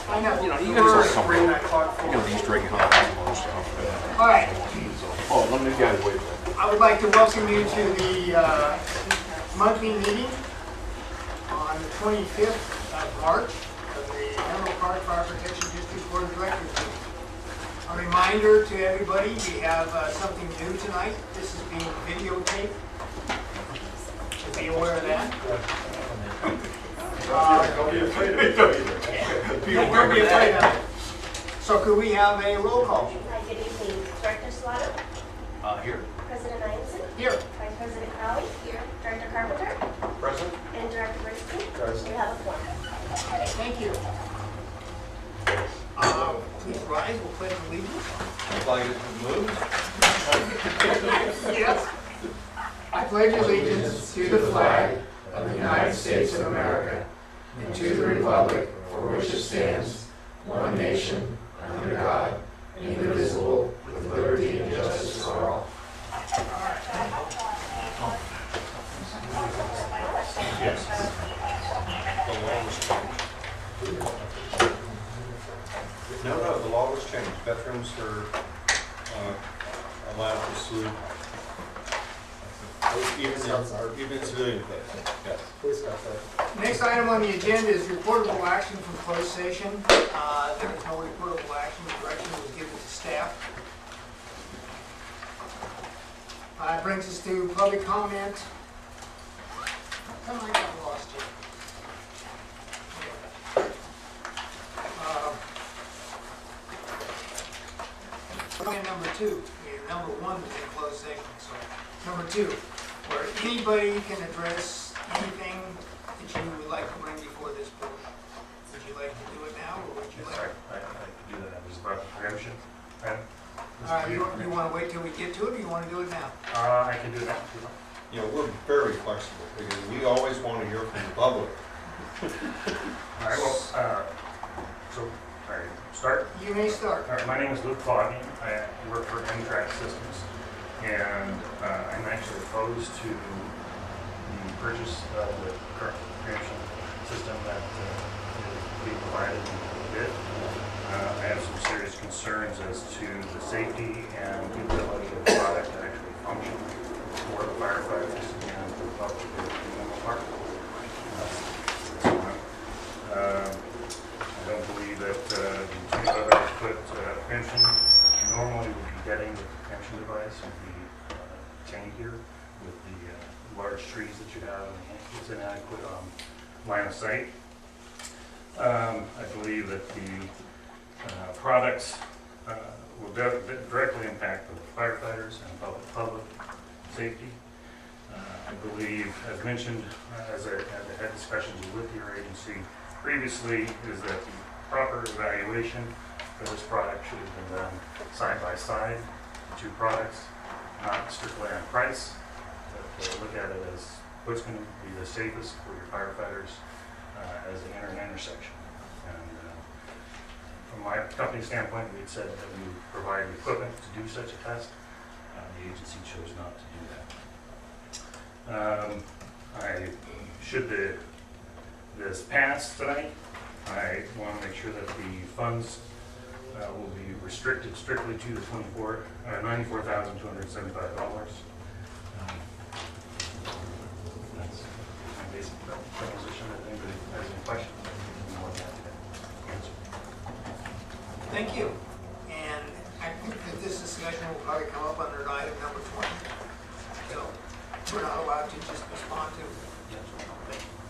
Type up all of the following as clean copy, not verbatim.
I know. You know, you guys are coming. Bring that clock You know, forward. these drinking hot and all stuff. All right, Oh, let me guys wait. I would like to welcome you to the monthly meeting on the 25th of March of the Menlo Park Fire Protection District Board of Directors meeting. A reminder to everybody, we have something new tonight. This is being videotaped. So be aware of that. Don't be afraid of it. Don't be afraid of it. So could we have a roll call? Hi, good evening. Director Slaughter, Here. President Ianson, Here. Vice President Crowley, here, Director Carpenter, Present. and Director Bernstein. Present. We have a forum. Thank you. Please rise, we'll pledge allegiance. Flag is moved. Yes. I pledge allegiance to the flag of the United States of America and to the republic for which it stands, one nation, under God, indivisible, with liberty and justice for all. No, the law was changed. Veterans are allowed to sue even civilian case. Yes. Please stop that. Next item on the agenda is reportable action from closed session. There is no reportable action. Direction was given to staff. That brings us to public comment. How come I got lost here? Comment number two. Number one was in closed session, so number two, where anybody can address anything that you would like to bring before this board. Would you like to do it now, or would you like? I can do that. This is about the preemption. You want to wait till we get to it, or you want to do it now? I can do that. You know, we're very flexible because we always want to hear from the public. All right, well, so, all right, start. You may start. All right, my name is Luke Foggy. I work for N-Track Systems, and I'm actually opposed to the purchase of the current preemption system that is being provided in the bid. I have some serious concerns as to the safety and the ability of the product to actually function for the firefighters and for the public in Menlo Park. I don't believe that the two other put preemption normally would be getting with the preemption device would be obtained here with the large trees that you have and it's inadequate line of sight. I believe that the products will directly impact the firefighters and public safety. I believe, as mentioned, as I had discussions with your agency previously, is that the proper evaluation for this product should have been done side by side, the two products, not strictly on price, but look at it as what's going to be the safest for your firefighters as they enter an intersection. And from my company standpoint, we had said that we would provide the equipment to do such a test. The agency chose not to do that. Should this pass tonight, I want to make sure that the funds will be restricted strictly to the $94,275. That's my basic proposition. If anybody has any questions, I'm more than happy to answer. Thank you. And I think that this discussion will probably come up under item number 20. So we're not allowed to just respond to.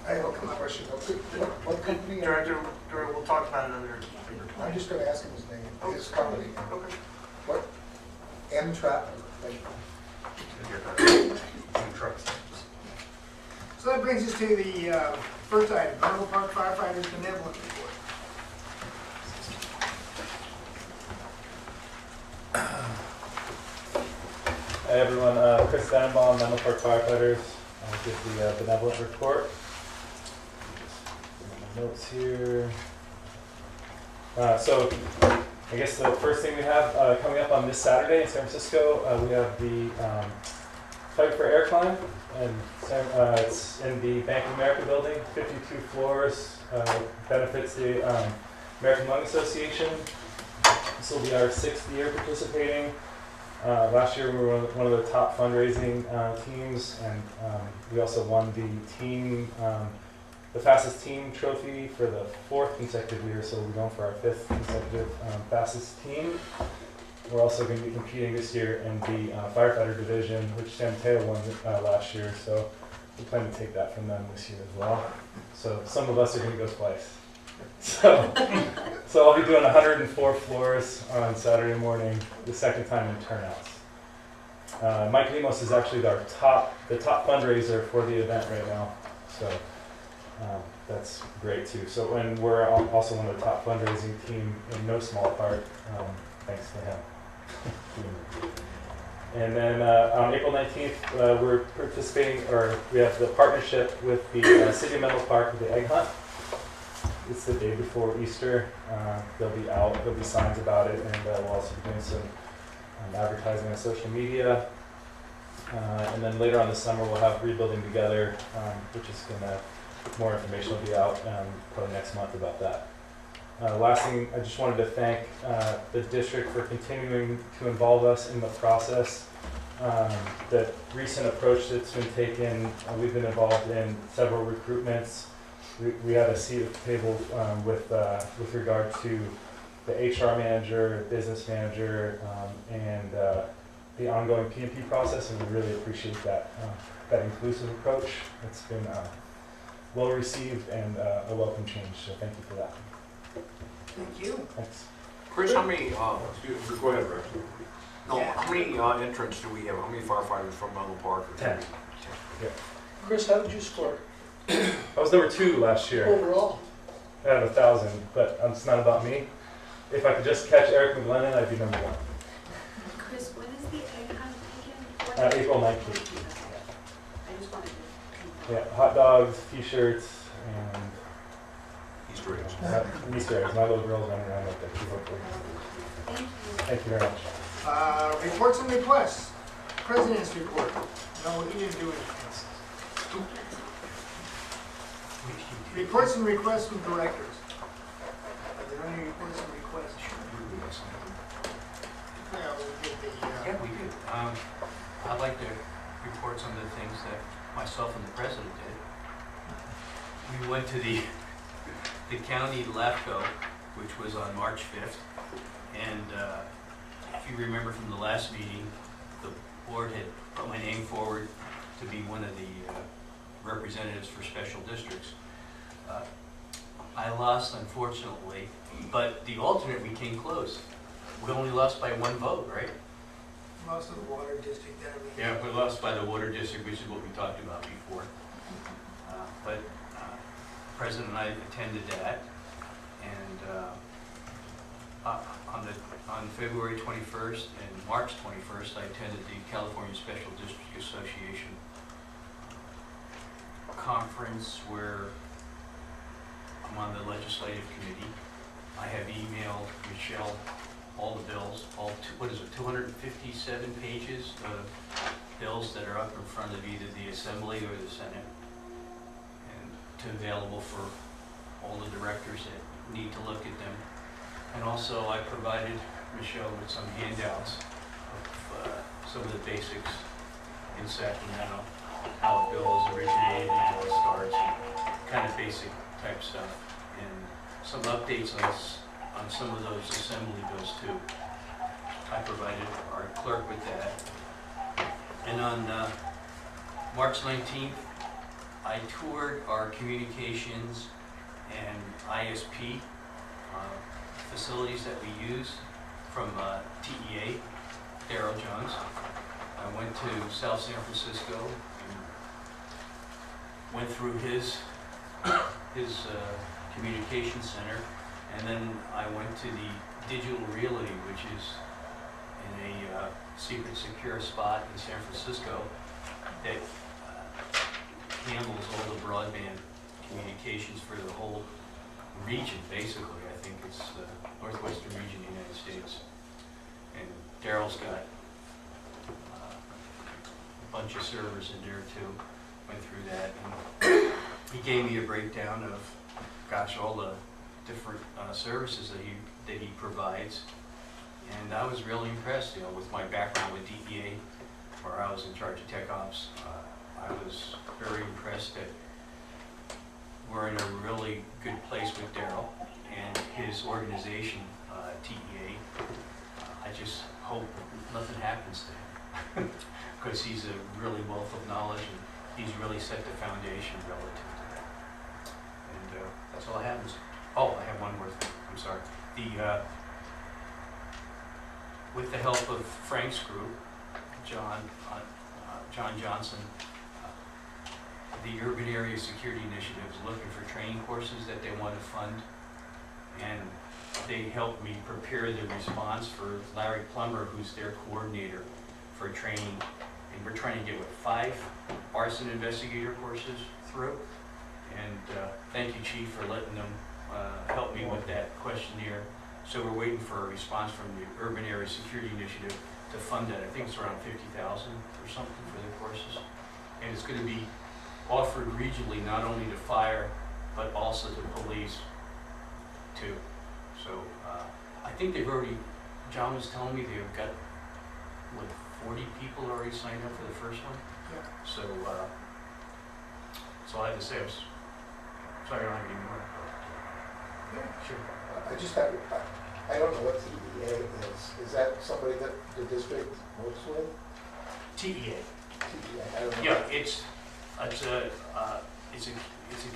I have a question. What company? Director, we'll talk about it under. I'm just going to ask him his name, his company. Okay. What? N-Track? So that brings us to the first item, Menlo Park Firefighters Benevolent Report. Hi everyone, Chris Tannenbaum, Menlo Park Firefighters. I'll give the benevolent report. Just my notes here. So I guess the first thing we have coming up on this Saturday in San Francisco, we have the Fight for Air Climb, and it's in the Bank of America building, 52 floors, benefits the American Lung Association. This will be our 6th year participating. Last year we were one of the top fundraising teams, and we also won the fastest team trophy for the 4th consecutive year, so we'll be going for our 5th consecutive fastest team. We're also going to be competing this year in the firefighter division, which San Mateo won last year, so we plan to take that from them this year as well. So some of us are going to go twice. So I'll be doing 104 floors on Saturday morning, the 2nd time in turnouts. Mike Lemos is actually the top fundraiser for the event right now, so that's great too. So when we're also one of the top fundraising team in no small part, thanks to him. And then on April 19th, we're participating, or we have the partnership with the City of Menlo Park with the Egg Hunt. It's the day before Easter. There'll be signs about it, and we'll also be doing some advertising on social media. And then later on this summer, we'll have Rebuilding Together, which is more information will be out probably next month about that. Last thing, I just wanted to thank the district for continuing to involve us in the process. The recent approach that's been taken, we've been involved in several recruitments. We had a seat at the table with regard to the HR manager, business manager, and the ongoing PMP process, and we really appreciate that inclusive approach. It's been well received and a welcome change, so thank you for that. Thank you. Thanks. Chris, how many, go ahead, Rex. No, how many entrants do we have? How many firefighters from Menlo Park? 10. Chris, how did you score I was number 2 last year. overall? Out of 1,000, but it's not about me. If I could just catch Eric McGlennon, I'd be number 1. Chris, when is the egg hunt again? April 19th. I just wanted to. Yeah, hot dogs, t-shirts, and Easter eggs. Easter eggs. My little girl's running around like that too, hopefully. Thank you. Thank you very much. Reports and requests. President's report. No, he didn't do anything. Reports and requests from directors. Are there any reports and requests? Yeah, we'll get the, Yeah, we do. I'd like to report some of the things that myself and the president did. We went to the county LAFCO, which was on March 5th. And if you remember from the last meeting, the board had put my name forward to be one of the representatives for special districts. I lost, unfortunately, but the alternate, we came close. We only lost by 1 vote, right? most of the water district that we. Yeah, we lost by the water district, which is what we talked about before. But President and I attended that, and on February 21st and March 21st, I attended the California Special District Association conference where I'm on the legislative committee. I have emailed Michelle all the bills, what is it, 257 pages of bills that are up in front of either the Assembly or the Senate, and available for all the directors that need to look at them. And also I provided Michelle with some handouts of some of the basics in Sacramento, how a bill is originated and how it starts, and kind of basic type stuff, and some updates on some of those assembly bills too. I provided our clerk with that. And on March 19th, I toured our communications and ISP facilities that we use from TEA, Darrell Jones. I went to South San Francisco and went through his communication center, and then I went to the Digital Realty, which is in a secret secure spot in San Francisco that handles all the broadband communications for the whole region, basically. I think it's the northwestern region of the United States. And Darrell's got a bunch of servers in there too. Went through that, and he gave me a breakdown of, gosh, all the different services that he provides. And I was really impressed, with my background with DEA, where I was in charge of tech ops. I was very impressed that we're in a really good place with Daryl and his organization, TEA. I just hope nothing happens to him because he's a really wealth of knowledge and he's really set the foundation relative to that. And that's all I have. Oh, I have one more thing. I'm sorry. With the help of Frank's group, John Johnson, the Urban Area Security Initiative is looking for training courses that they want to fund, and they helped me prepare the response for Larry Plummer, who's their coordinator for training, and we're trying to get 5 arson investigator courses through, and thank you, Chief, for letting them help me with that questionnaire. So we're waiting for a response from the Urban Area Security Initiative to fund that. I think it's around $50,000 or something for the courses. And it's going to be offered regionally, not only to fire, but also to police, too. So I think they've already, John was telling me they've got, 40 people already signed up for the first one? Yeah. So that's all I have to say. Sorry, I don't have any more. Yeah. Sure. I just have, I don't know what TEA is. Is that somebody that the district works with? TEA. TEA, I don't know. Yeah, it's a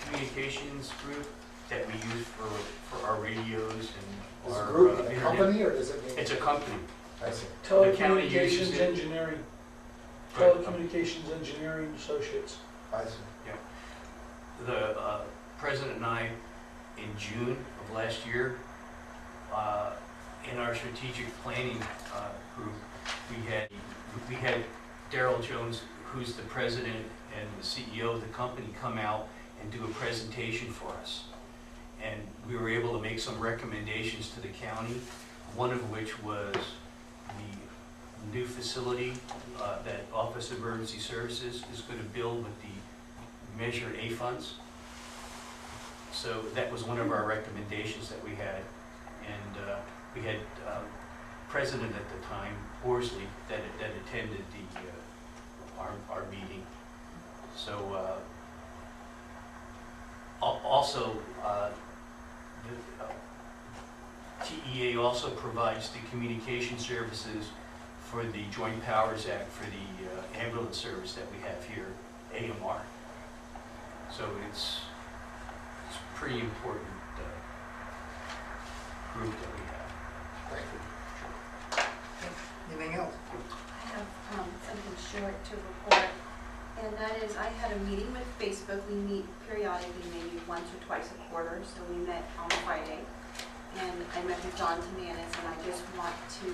communications group that we use for our radios and Is our a group a internet. company or does it mean? It's a company. I see. The county uses Telecommunications it. Engineering, Right. Telecommunications Engineering Associates. I see. The president and I, in June of last year, in our strategic planning group, we had Daryl Jones, who's the president and the CEO of the company, come out and do a presentation for us. And we were able to make some recommendations to the county, one of which was the new facility that Office of Emergency Services is going to build with the Measure A funds. So that was one of our recommendations that we had. And we had president at the time, Horsley, that attended our meeting. So also, TEA also provides the communication services for the Joint Powers Act for the ambulance service that we have here, AMR. So it's a pretty important group that we have. Thank you. Anything else? I have something short to report, and that is I had a meeting with Facebook. We meet periodically, maybe once or twice a quarter, so we met on Friday. And I met with John Tamanis, and I just want to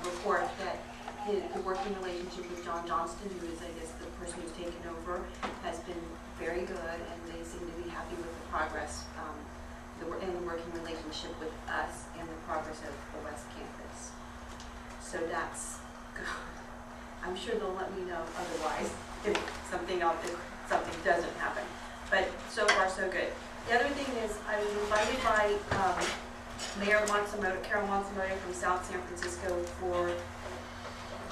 report that the working relationship with John Johnston, who is, I guess, the person who's taken over, has been very good, and they seem to be happy with the progress and the working relationship with us and the progress of the West Campus. So that's good. I'm sure they'll let me know otherwise if something doesn't happen. But so far, so good. The other thing is I was invited by Mayor Matsumoto, Carol Matsumoto from South San Francisco for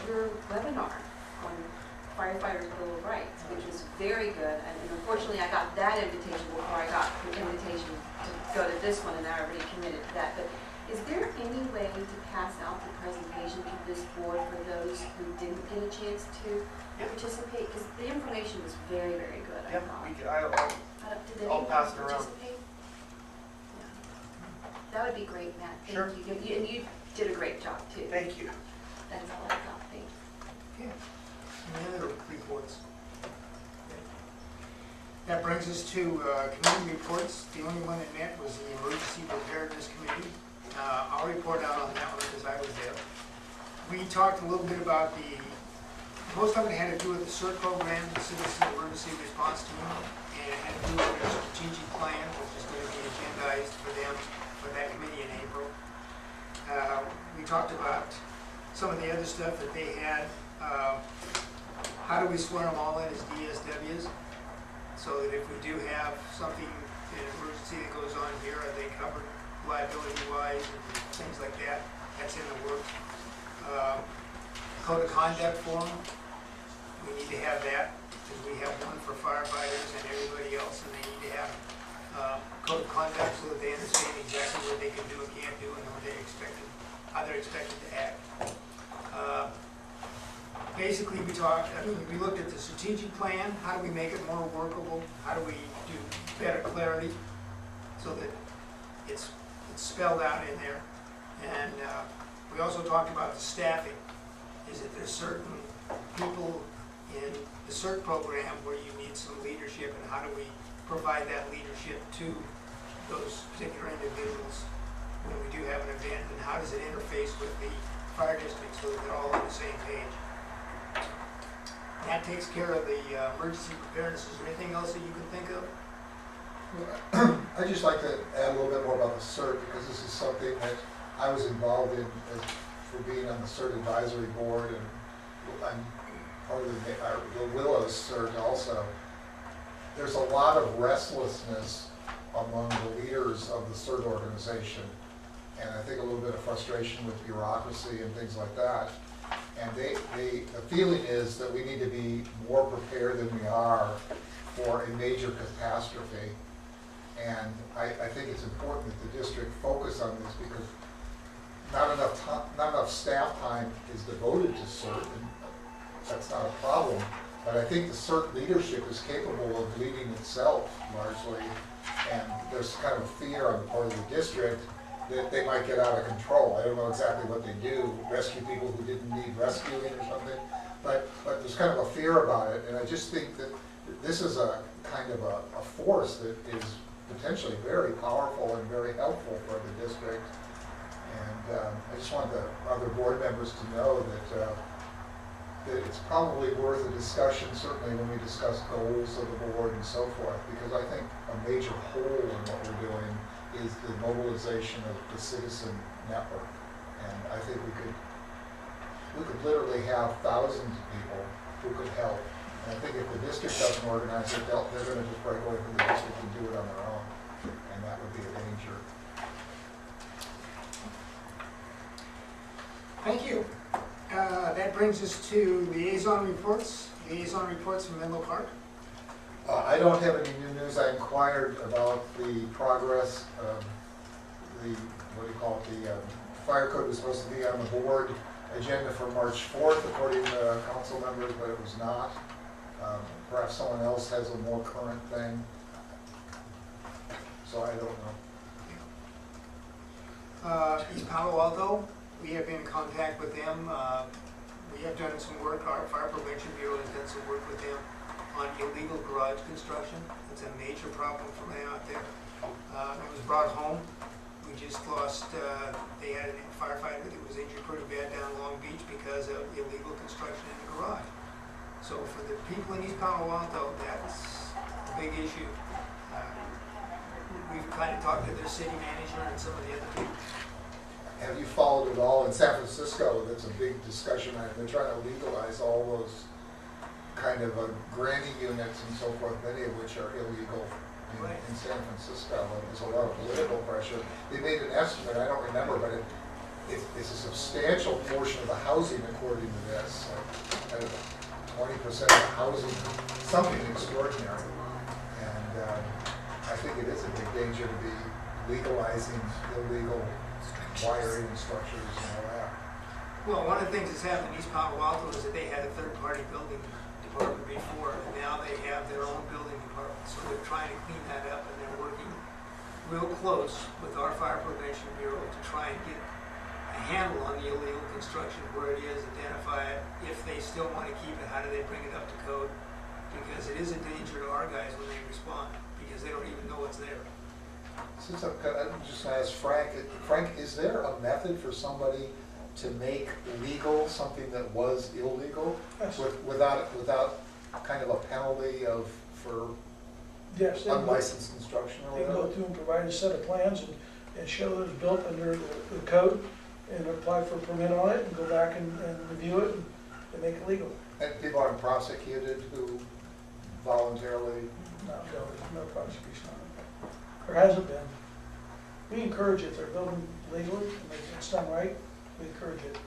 your webinar on Firefighters' Bill of Rights, which was very good. And unfortunately, I got that invitation before I got the invitation to go to this one, and I already committed to that. But is there any way to pass out the presentation to this board for those who didn't get a chance to participate? Because the information was very, very good, I thought. Did I'll anyone pass it around. participate? Yeah. That would be great, Matt. Thank Sure. you. And you did a great job, too. Thank you. That's all I got. Thanks. Okay. Any other reports? That brings us to committee reports. The only one that met was the Emergency Preparedness Committee. I'll report out on that one because I was there. We talked a little bit about most of it had to do with the CERT program, the Citizen Emergency Response Team, and it had to do with their strategic plan, which is going to be agendized for them, for that committee in April. We talked about some of the other stuff that they had. How do we swear them all in as DSWs? So that if we do have something, an emergency that goes on here, are they covered liability-wise and things like that? That's in the works. Code of conduct form, we need to have that, because we have one for firefighters and everybody else, and they need to have code of conduct so that they understand exactly what they can do and can't do and what they're expected, how they're expected to act. Basically, we looked at the strategic plan, how do we make it more workable, how do we do better clarity so that it's spelled out in there. And we also talked about the staffing, is that there's certain people in the CERT program where you need some leadership, and how do we provide that leadership to those particular individuals when we do have an event, and how does it interface with the fire district so that they're all on the same page. That takes care of the emergency preparedness. Is there anything else that you can think of? I'd just like to add a little bit more about the CERT, because this is something that I was involved in for being on the CERT advisory board, and I'm part of the Willows CERT also. There's a lot of restlessness among the leaders of the CERT organization, and I think a little bit of frustration with bureaucracy and things like that. And the feeling is that we need to be more prepared than we are for a major catastrophe. And I think it's important that the district focus on this, because not enough staff time is devoted to CERT, and that's not a problem. But I think the CERT leadership is capable of leading itself largely, and there's kind of fear on the part of the district that they might get out of control. I don't know exactly what they do, rescue people who didn't need rescuing or something, but there's kind of a fear about it, and I just think that this is a kind of a force that is potentially very powerful and very helpful for the district. And I just want the other board members to know that it's probably worth a discussion, certainly when we discuss goals of the board and so forth, because I think a major hole in what we're doing is the mobilization of the citizen network. And I think we could literally have thousands of people who could help. And I think if the district doesn't organize it, they're going to just break away from the district and do it on their own. And that would be a danger. Thank you. That brings us to liaison reports. Liaison reports from Menlo Park. I don't have any new news. I inquired about the progress of the, the fire code was supposed to be on the board agenda for March 4th, according to council members, but it was not. Perhaps someone else has a more current thing. So I don't know. East Palo Alto, we have been in contact with them. We have done some work, our Fire Prevention Bureau has done some work with them on illegal garage construction. It's a major problem for them out there. It was brought home. We just lost, they had a firefighter that was injured pretty bad down Long Beach because of illegal construction in the garage. So for the people in East Palo Alto, that's a big issue. We've kind of talked to their city manager and some of the other people. Have you followed it all? In San Francisco, that's a big discussion. They're trying to legalize all those kind of granny units and so forth, many of which are illegal in San Francisco. And there's a lot of political pressure. They made an estimate, I don't remember, but it's a substantial portion of the housing according to this. Like 20% of the housing, something extraordinary. And I think it is a big danger to be legalizing illegal wiring structures and all that. Well, one of the things that's happened in East Palo Alto is that they had a third-party building department before, and now they have their own building department. So they're trying to clean that up, and they're working real close with our Fire Prevention Bureau to try and get a handle on the illegal construction, where it is, identify it. If they still want to keep it, how do they bring it up to code? Because it is a danger to our guys when they respond, because they don't even know what's there. Since I'm just going to ask Frank, is there a method for somebody to make legal something that was illegal? Yes. Without kind of a penalty for Yes, they can go unlicensed construction or whatever? through and provide a set of plans and show that it's built under the code and apply for a permit on it and go back and review it and make it legal. And people aren't prosecuted who voluntarily? No prosecution on it. or hasn't been. We encourage it, if they're building legally, and it's done right, we encourage it.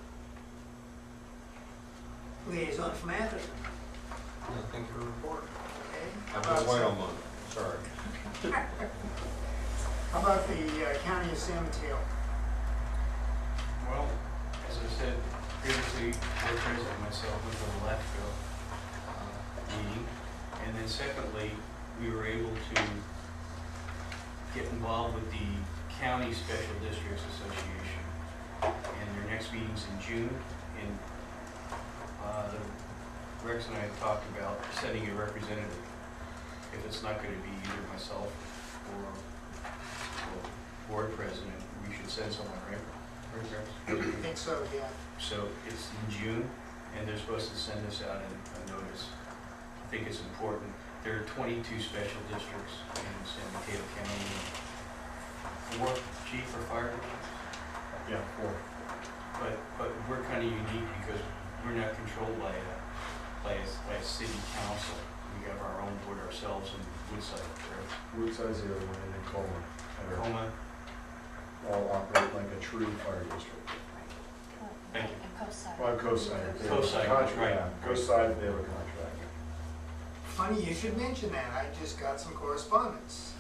Liaison from Atherton. Thank you for the report. Okay. I'm just wait on one, sorry. How about the County of San Mateo? Well, as I said previously, board president and myself went to the LAFCO meeting. And then secondly, we were able to get involved with the County Special Districts Association. And their next meeting's in June. And Rex and I have talked about sending a representative. If it's not going to be either myself or board president, we should send someone, right? I think so, yeah. So it's in June, and they're supposed to send us out a notice. I think it's important. There are 22 special districts in San Mateo County. 4 chief or fire districts? Yeah, 4. But we're kind of unique because we're not controlled by a city council. We have our own board ourselves in Woodside, correct? Woodside's the other one, and then Coleman. Tacoma. All operate like a true fire district. Thank you. And co-side. Well, CoSide. CoSide, right. CoSide, they have a contract. Funny you should mention that. I just got some correspondence.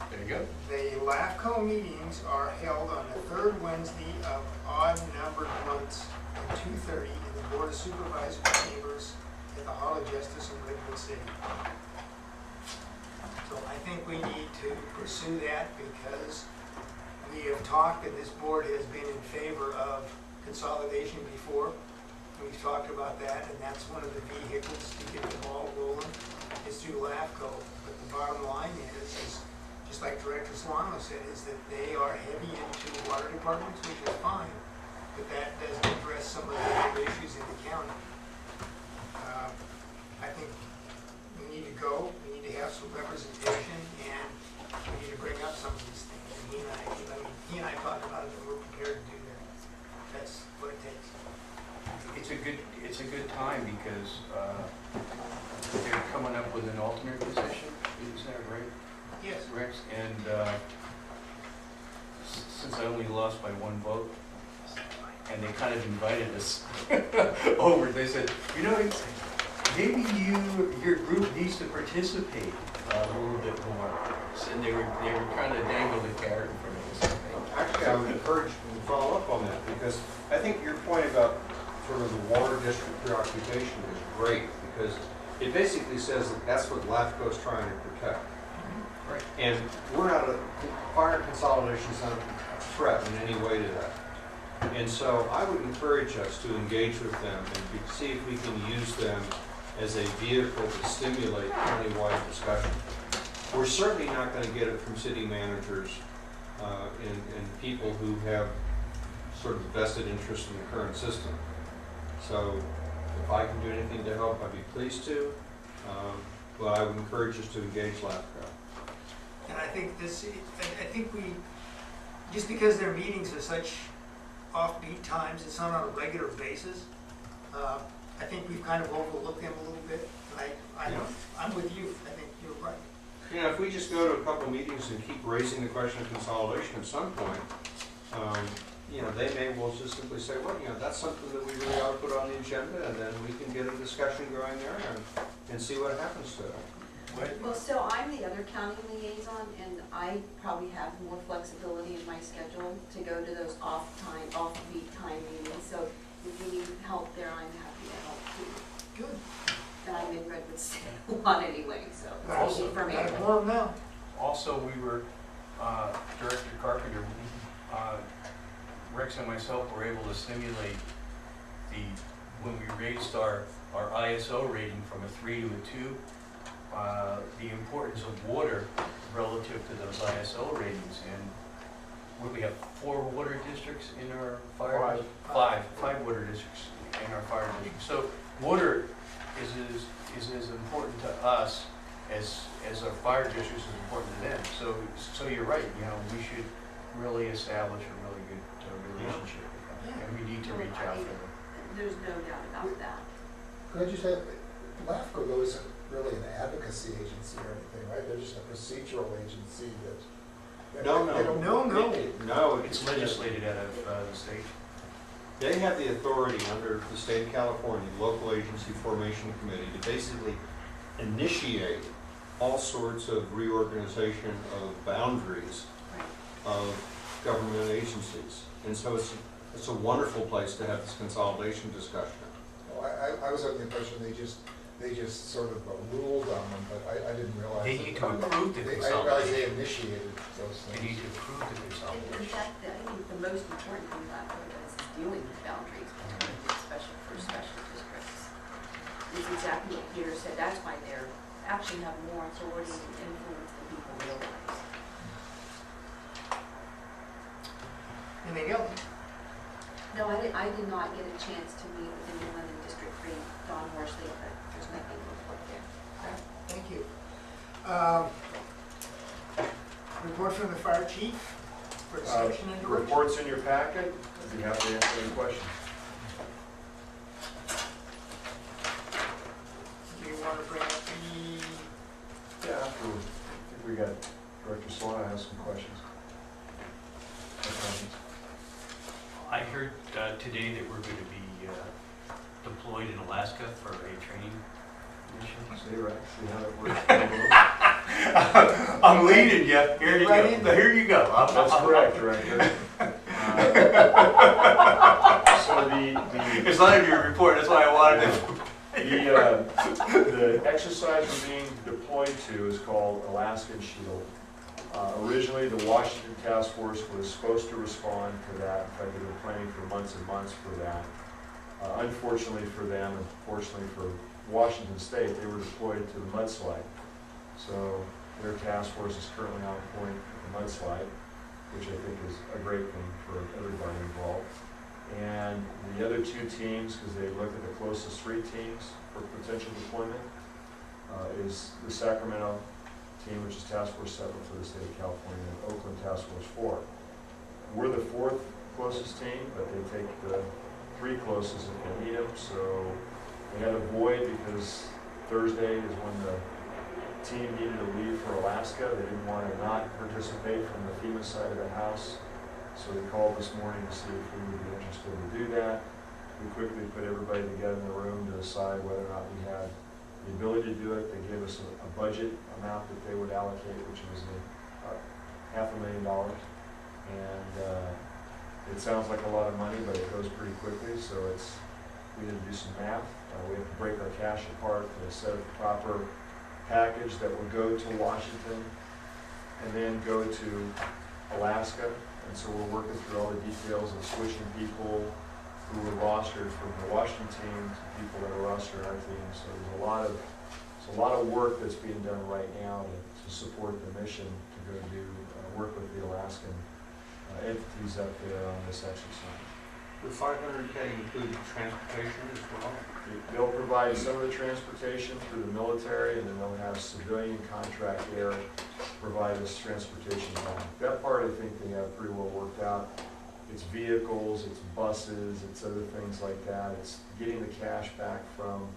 There you go. The LAFCO meetings are held on the third Wednesday of odd-numbered months at 2:30 in the Board of Supervisors chambers at the Hall of Justice in Redwood City. So I think we need to pursue that because we have talked and this board has been in favor of consolidation before. We've talked about that, and that's one of the vehicles to get the ball rolling is through LAFCO. But the bottom line is just like Director Solano said, is that they are heavy into water departments, which is fine, but that doesn't address some of the other issues in the county. I think we need to go, we need to have some representation, and we need to bring up some of these things. And he and I talked about it, and we're prepared to do that. That's what it takes. It's a good time because they're coming up with an alternate position. Is that right? Yes. Rex, and since I only lost by 1 vote, and they kind of invited us over, they said, you know, maybe your group needs to participate a little bit more. And they were trying to dangle the carrot in front of us. Actually, I would encourage you to follow up on that, because I think your point about sort of the water district preoccupation is great, because it basically says that that's what LAFCO is trying to protect. Right. And we're not fire consolidation is not a threat in any way to that. And so I would encourage us to engage with them and see if we can use them as a vehicle to stimulate countywide discussion. We're certainly not going to get it from city managers and people who have sort of vested interest in the current system. So if I can do anything to help, I'd be pleased to. But I would encourage us to engage LAFCO. And I think we, just because their meetings are such offbeat times, it's not on a regular basis, I think we've kind of overlooked them a little bit. I'm with you. I think you're right. You know, if we just go to a couple meetings and keep raising the question of consolidation at some point, you know, they may well just simply say, well, you know, that's something that we really ought to put on the agenda, and then we can get a discussion going there and see what happens to it. Well, so I'm the other county liaison, and I probably have more flexibility in my schedule to go to those offbeat time meetings. So if you need help there, I'm happy to help too. Good. And I'm in Redwood City a lot anyway, so it's easy for me. Got it warm now. Also, we were, Director Carpenter, Rex and myself were able to stimulate when we raised our ISO rating from a 3 to a 2, the importance of water relative to those ISO ratings. And what, we have 4 water districts in our fire? 5 water districts in our fire district. So water is as important to us as our fire districts is important to them. So you're right, you know, we should really establish a really good relationship with them. And we need to reach out to them. There's no doubt about that. Could I just add, LAFCO though is really an advocacy agency or anything, right? They're just a procedural agency that. No, they don't- No, It's legislated out of the state. They have the authority under the state of California, Local Agency Formation Committee, to basically initiate all sorts of reorganization of boundaries of government agencies. And so it's a wonderful place to have this consolidation discussion. Well, I was under the impression they just sort of ruled on them, but I didn't realize. They need to approve the I didn't realize consolidation. they initiated those They need things. to approve the In consolidation. fact, I think the most important thing about ODA is dealing with boundaries between the special districts. It's exactly what Peter said, that's why they're actually have more authority and influence than people realize. Anything else? No, I did not get a chance to meet with anyone in District 3, Don Horsley, but there's nothing to report there. Okay, thank you. Report from the fire chief for discussion and direction. Reports in your packet. I'd be happy to answer any questions. Do you want to bring up the, Yeah, I think we got Director Solana has some questions. I heard today that we're going to be deployed in Alaska for a training mission. See, right, see how that works. I'm leading you. Here you Right in go. there. Here you go. That's correct, Director. So the It's not in your report, that's why I wanted The exercise we're being deployed to is called Alaskan Shield. Originally, the Washington Task Force was supposed to respond to that. In fact, they've been planning for months and months for that. Unfortunately for them, and fortunately for Washington State, they were deployed to the mudslide. So their task force is currently on point with the mudslide, which I think is a great thing for everybody involved. And the other two teams, because they looked at the closest three teams for potential deployment, is the Sacramento team, which is Task Force 7 for the state of California, and Oakland Task Force 4. We're the fourth closest team, but they take the three closest if they need them. So they had a void because Thursday is when the team needed to leave for Alaska. They didn't want to not participate from the FEMA side of the house. So they called this morning to see if we would be interested to do that. We quickly put everybody together in the room to decide whether or not we had the ability to do it. They gave us a budget amount that they would allocate, which was $500,000. And it sounds like a lot of money, but it goes pretty quickly. So we had to do some math. We have to break our cash apart to set up a proper package that would go to Washington and then go to Alaska. And so we're working through all the details of switching people who were rostered from the Washington team to people that are rostered on our team. So there's a lot of work that's being done right now to support the mission to go do work with the Alaskan entities up there on this exercise. The 500K include transportation as well? They'll provide some of the transportation through the military, and then they'll have civilian contract air provide us transportation back. That part I think they have pretty well worked out. It's vehicles, it's buses, it's other things like that. It's getting the cash back from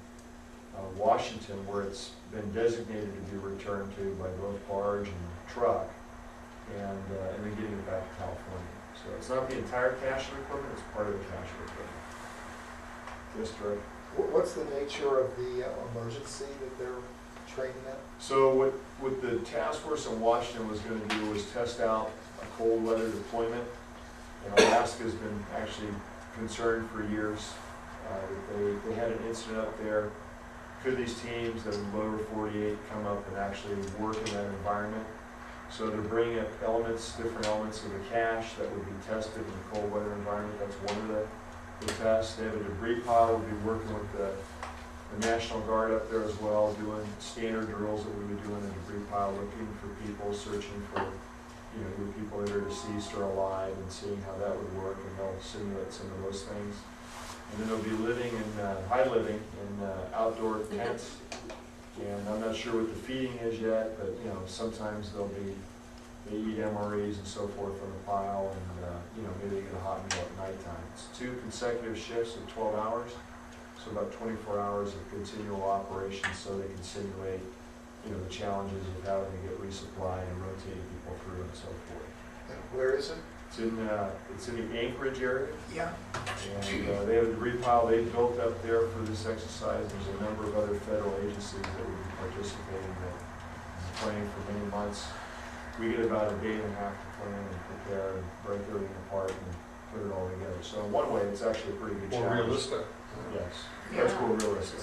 Washington, where it's been designated to be returned to by both barge and truck, and then getting it back to California. So it's not the entire cache of equipment, it's part of the cache of equipment. Yes, Director. What's the nature of the emergency that they're training at? So what the task force in Washington was going to do was test out a cold weather deployment. And Alaska's been actually concerned for years. They had an incident up there. Could these teams that are lower 48 come up and actually work in that environment? So they're bringing up different elements of the cache that would be tested in a cold weather environment. That's one of the tests. They have a debris pile. We'll be working with the National Guard up there as well, doing standard drills that we would do in a debris pile, looking for people, searching for either people that are deceased or alive, and seeing how that would work, and they'll simulate some of those things. And then they'll be living in outdoor tents. And I'm not sure what the feeding is yet, but sometimes they eat MREs and so forth from the pile, and maybe they get a hot meal at nighttime. It's 2 consecutive shifts of 12 hours. So about 24 hours of continual operation so they can simulate, you know, the challenges of having to get resupplied and rotating people through and so forth. And where is it? It's in the Anchorage area, Yeah. and they have a debris pile they built up there for this exercise. There's a number of other federal agencies that will be participating that is planning for many months. We get about a day and a half to plan and prepare and break everything apart and put it all together. So in one way, it's actually a pretty good More challenge. realistic. Yes, much more realistic.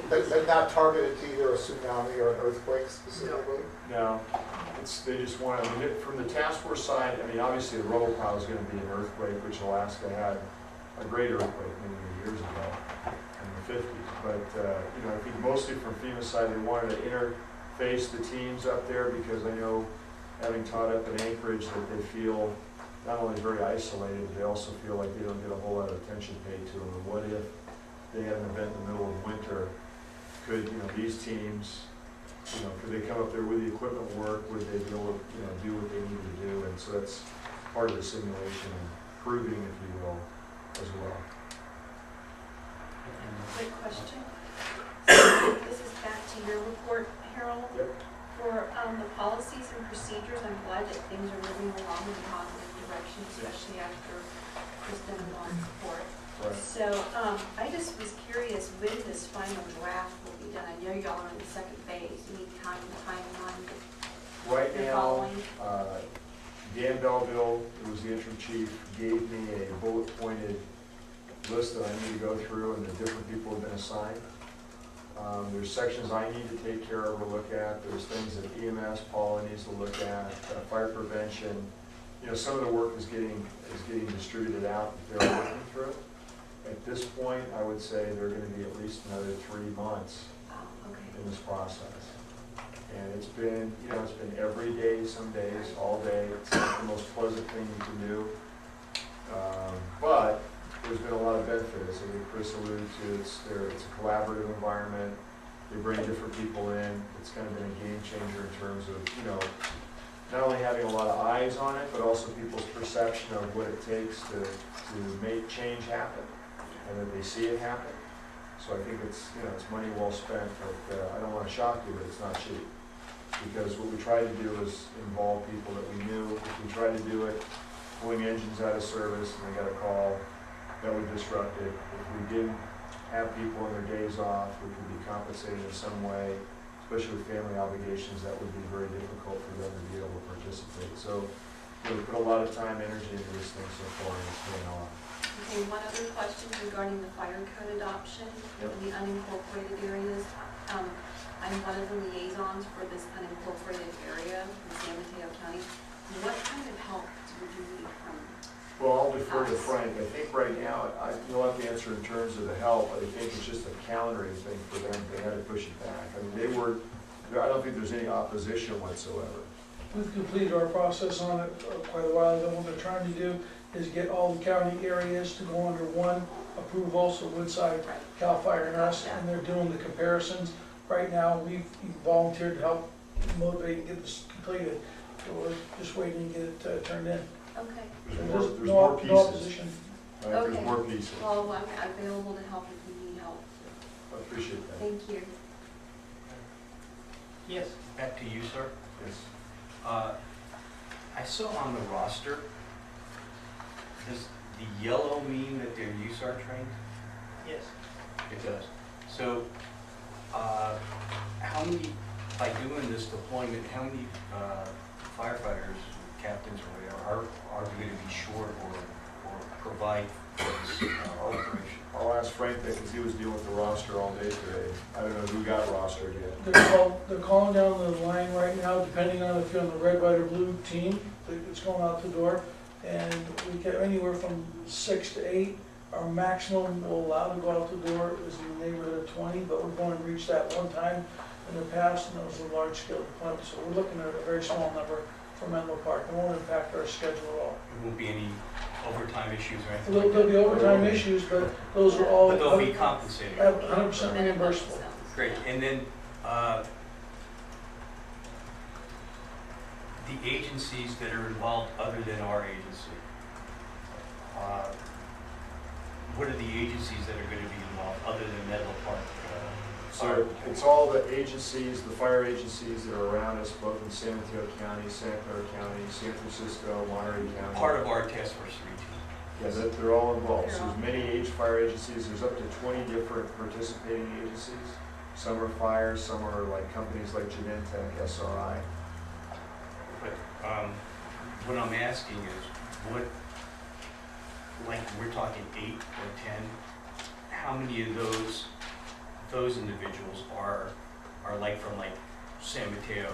But not targeted to either a tsunami or an earthquake specifically? No, they just want, I mean, from the task force side, I mean, obviously the rubble pile is going to be an earthquake, which Alaska had a great earthquake many years ago in the 50s. But, you know, I think mostly from FEMA side, they wanted to interface the teams up there because I know, having taught up in Anchorage, that they feel not only very isolated, but they also feel like they don't get a whole lot of attention paid to them. And what if they had an event in the middle of winter? Could, you know, these teams, you know, could they come up there with the equipment work? Would they be able to, you know, do what they need to do? And so that's part of the simulation and proving, if you will, as well. Quick question. This is back to your report, Harold. Yep. For the policies and procedures, I'm glad that things are moving along in a positive direction, especially after Kristen and Lon's report. Right. So I just was curious when this final draft will be done. I know y'all are in the second phase. Any kind of timeline that Right you're now, following? Dan Belleville, who was the interim chief, gave me a bullet-pointed list that I need to go through, and the different people have been assigned. There's sections I need to take care of or look at. There's things that EMS, Paula needs to look at, fire prevention. You know, some of the work is getting distributed out that they're working through. At this point, I would say they're going to be at least another 3 months in this process. And it's been, you know, it's been every day, some days, all day. It's not the most pleasant thing you can do. But there's been a lot of benefits. I think Chris alluded to, it's a collaborative environment. They bring different people in. It's kind of been a game changer in terms of, you know, not only having a lot of eyes on it, but also people's perception of what it takes to make change happen, and that they see it happen. So I think it's, you know, it's money well spent, but I don't want to shock you, but it's not cheap. Because what we tried to do is involve people that we knew. If we tried to do it, pulling engines out of service, and they got a call, that would disrupt it. If we didn't have people on their days off, we could be compensated in some way, especially with family obligations, that would be very difficult for them to be able to participate. So, you know, we put a lot of time, energy into this thing so far, and it's paying off. Okay, one other question regarding the fire code adoption in the unincorporated areas. I'm one of the liaisons for this unincorporated area in San Mateo County. What kind of help would you need from? Well, I'll defer to Frank. I think right now, you'll have to answer in terms of the help, but I think it's just a calendaring thing for them. They had to push it back. I mean, I don't think there's any opposition whatsoever. We've completed our process on it quite a while ago. What they're trying to do is get all the county areas to go under one approval, so Woodside, CAL FIRE, and us, and they're doing the comparisons. Right now, we've volunteered to help motivate and get this completed, so we're just waiting to get it turned in. Okay. There's more No pieces. opposition. Right? There's Okay. more pieces. Well, I'm available to help if you need help. I appreciate that. Thank you. Yes. Back to you, sir. Yes. I saw on the roster, does the yellow mean that they're USAR trained? Yes. It does. So, how many, by doing this deployment, how many firefighters, captains or whatever, are going to be short or provide for this operation? I'll ask Frank that because he was dealing with the roster all day today. I don't know who got rostered yet. They're calling down the line right now, depending on if you're on the red, white, or blue team. It's going out the door, and we get anywhere from 6 to 8. Our maximum we'll allow to go out the door is in the neighborhood of 20, but we're going to reach that one time in the past, and those are large-scale deployments. So we're looking at a very small number for Menlo Park. It won't impact our schedule at all. There won't be any overtime issues or anything like There'll that? be overtime issues, but those are all But they'll be compensated? 100% reimbursable. Great, and then, the agencies that are involved other than our agency, what are the the agencies that are gonna be involved, other than Menlo Park? So it's all the agencies, the fire agencies that are around us, both in San Mateo County, Santa Clara County, San Francisco, Monterey County. Part of our task force 3 team. Yeah, they're all involved. So there's many fire agencies, there's up to 20 different participating agencies. Some are fire, some are like companies like Genentech, SRI. But what I'm asking is, what, like, we're talking 8 or 10, how many of those individuals are like from like San Mateo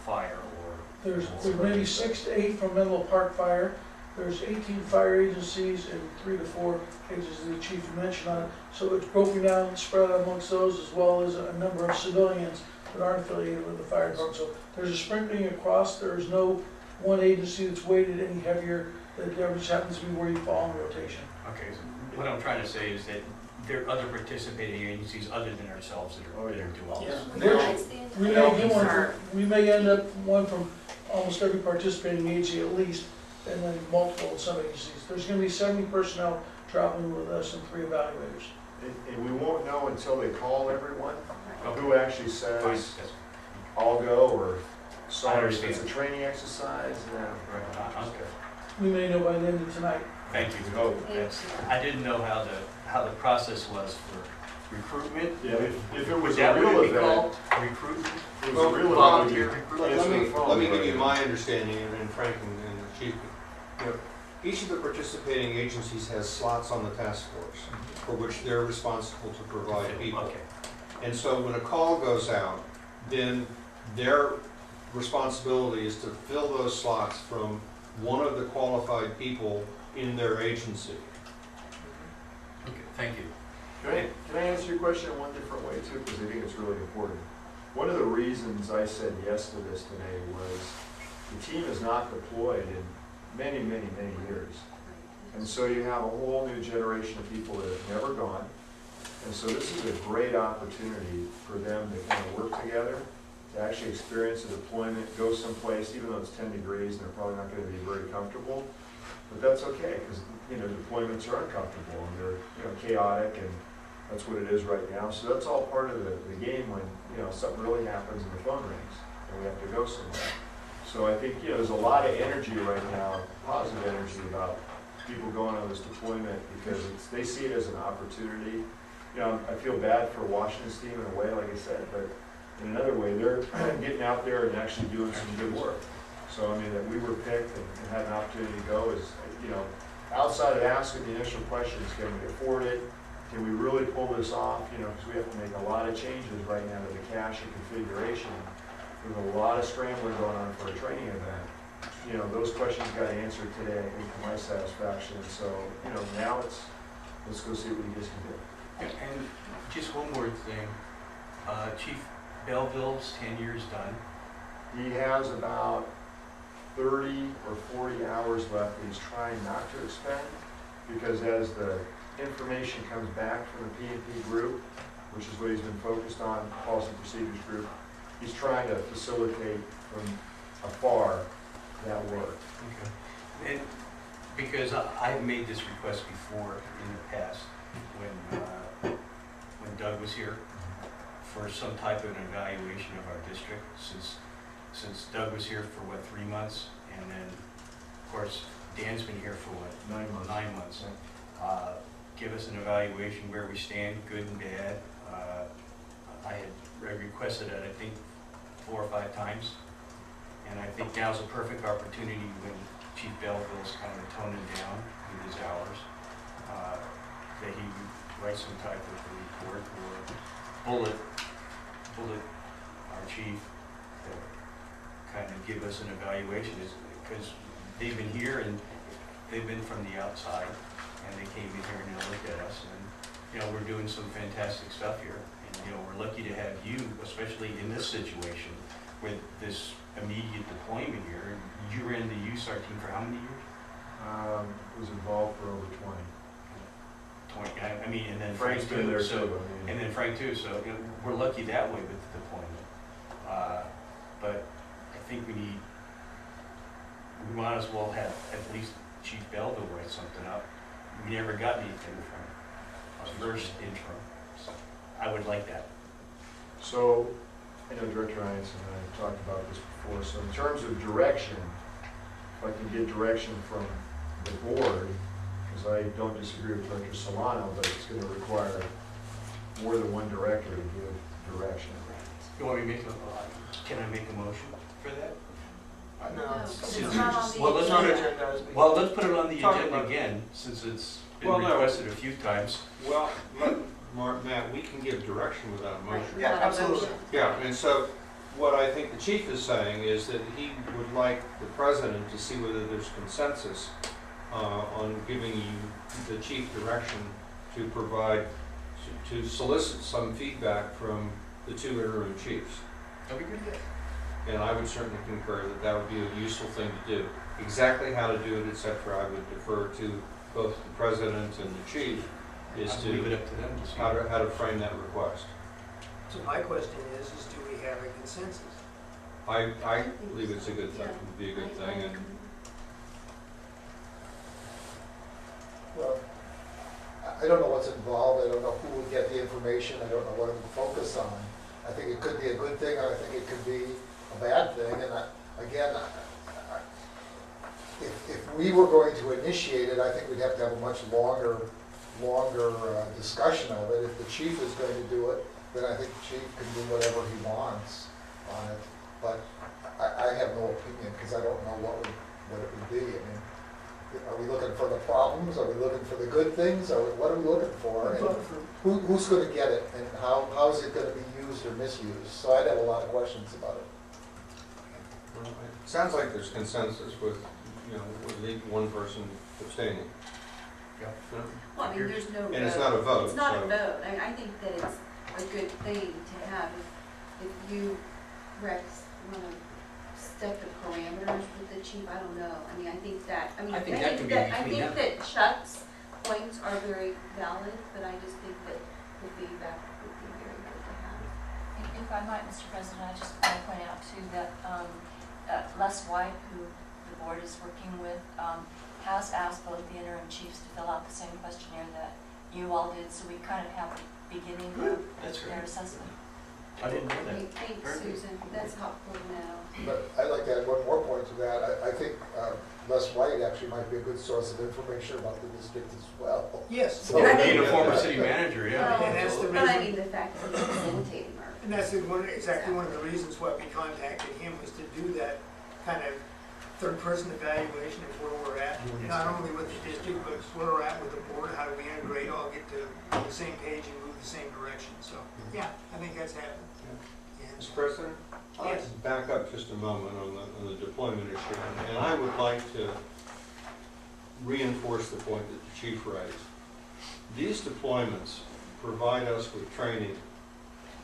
Fire or? There's maybe 6 to 8 from Menlo Park Fire. There's 18 fire agencies and 3 to 4 agencies the chief mentioned on it. So it's broken down and spread out amongst those, as well as a number of civilians that aren't affiliated with the fire department. So there's a sprinkling across. There's no one agency that's weighted any heavier. That there just happens to be where you fall in rotation. Okay, so what I'm trying to say is that there are other participating agencies other than ourselves that are doing this. We may end up one from almost every participating agency at least, and then multiple in some agencies. There's going to be 70 personnel traveling with us and 3 evaluators. And we won't know until they call everyone, Okay. who actually Fine, says, yes. I'll go, or sorry, understand. it's a training exercise. Yeah. Okay. We may know by the end of tonight. Thank you. Oh, That's- I didn't know how the process was for recruitment. Yeah, if it was Was a that real what it'd be event, called? Recruitment? if it was a real Volunteer event, recruitment? Let me give you my understanding, and Frank and the chief. You know, each of the participating agencies has slots on the task force for which they're responsible to provide people. Okay. And so when a call goes out, then their responsibility is to fill those slots from one of the qualified people in their agency. Okay, thank you. Can I answer your question in one different way too, because I think it's really important. One of the reasons I said yes to this today was the team is not deployed in many, many, many years. And so you have a whole new generation of people that have never gone. And so this is a great opportunity for them to kind of work together, to actually experience a deployment, go someplace, even though it's 10 degrees and they're probably not going to be very comfortable. But that's okay, because, you know, deployments are uncomfortable and they're, you know, chaotic, and that's what it is right now. So that's all part of the game when, you know, something really happens and the phone rings and we have to go somewhere. So I think, you know, there's a lot of energy right now, positive energy about people going on this deployment because they see it as an opportunity. You know, I feel bad for Washington's team in a way, like I said, but in another way, they're getting out there and actually doing some good work. So, I mean, that we were picked and had an opportunity to go is, you know, outside of asking the initial questions, can we afford it? Can we really pull this off? You know, because we have to make a lot of changes right now to the cache and configuration. There's a lot of scrambling going on for a training event. You know, those questions got answered today, I think, to my satisfaction. So, you know, now let's go see what you guys can do. And just one more thing, Chief Belleville's 10 years done. He has about 30 or 40 hours left that he's trying not to expend, because as the information comes back from the P&P group, which is what he's been focused on, policy and procedures group, he's trying to facilitate from afar that work. Okay. And because I've made this request before in the past, when Doug was here, for some type of an evaluation of our district, since Doug was here for what, 3 months, and then, of course, Dan's been here for what? 9 months. 9 months. Give us an evaluation where we stand, good and bad. I requested it, I think, 4 or 5 times, and I think now's a perfect opportunity when Chief Belleville's kind of toning down with his hours, that he write some type of a report or bullet our chief to kind of give us an evaluation, because they've been here and they've been from the outside and they came in here and they looked at us, and you know, we're doing some fantastic stuff here, and you know, we're lucky to have you, especially in this situation with this immediate deployment here. You ran the USAR team for how many years? Was involved for over 20. 20, I mean, and then Frank's been there so, too. and then Frank too, so you know, we're lucky that way with the deployment. But I think we might as well have at least Chief Belleville write something up. We never got anything from first intro. I would like that. So, I know Director Hines and I have talked about this before, so in terms of direction, if I can get direction from the board, because I don't disagree with Director Solano, but it's gonna require more than one director to give direction. You want me to make can I make a motion for that? No, It's not on the Well, let's not agenda. Well, let's put it on the Talk agenda about it. again, since it's been Well, no. requested a few times. Well, Matt, we can give direction without a motion. Yeah, absolutely. Yeah, and so what I think the chief is saying is that he would like the president to see whether there's consensus on giving you the chief direction to provide, to solicit some feedback from the two interim chiefs. That'd be good. And I would certainly concur that that would be a useful thing to do. Exactly how to do it, et cetera, I would defer to both the president and the chief as I'll leave it to up to them to see. how to frame that request. So my question is do we have a consensus? I believe it's a good thing, would be a good thing, and Well, I don't know what's involved, I don't know who would get the information, I don't know what it would focus on. I think it could be a good thing, or I think it could be a bad thing, and if we were going to initiate it, I think we'd have to have a much longer discussion of it. If the chief is going to do it, then I think the chief can do whatever he wants on it. But I have no opinion, because I don't know what it would be. I mean, are we looking for the problems? Are we looking for the good things? What are we looking for? And who's going to get it? And how is it going to be used or misused? So I'd have a lot of questions about it. well, it sounds like there's consensus with, with at least one person abstaining. Yeah. Well, I mean, there's no vote. And it's not a vote, It's not a so- vote. I think that it's a good thing to have. If you, Rex, want to set the parameters with the chief, I don't know. I mean, I think that could be I between think that Chuck's points are very valid, but I just think that the feedback would be very good to have. If I might, Mr. President, I just want to point out too that Les White, who the board is working with, has asked both the interim chiefs to fill out the same questionnaire that you all did, so we kind of have a beginning of That's their great. assessment. I didn't know that. Thanks, Very good. Susan. That's helpful to know. But I'd like to add one more point to that. I think Les White actually might be a good source of information about the district as well. Yes. So- Being a former city manager, yeah. And that's the But I reason- mean, the fact that he's facilitating our. And that's exactly one of the reasons why we contacted him, was to do that kind of third-person evaluation of where we're at, not only with the district, but where we're at with the board, how do we integrate, all get to on the same page and move the same direction. So, yeah, I think that's happened. And- Mr. President, I'd like Yes. to back up just a moment on the deployment issue, and I would like to reinforce the point that the chief raised. These deployments provide us with training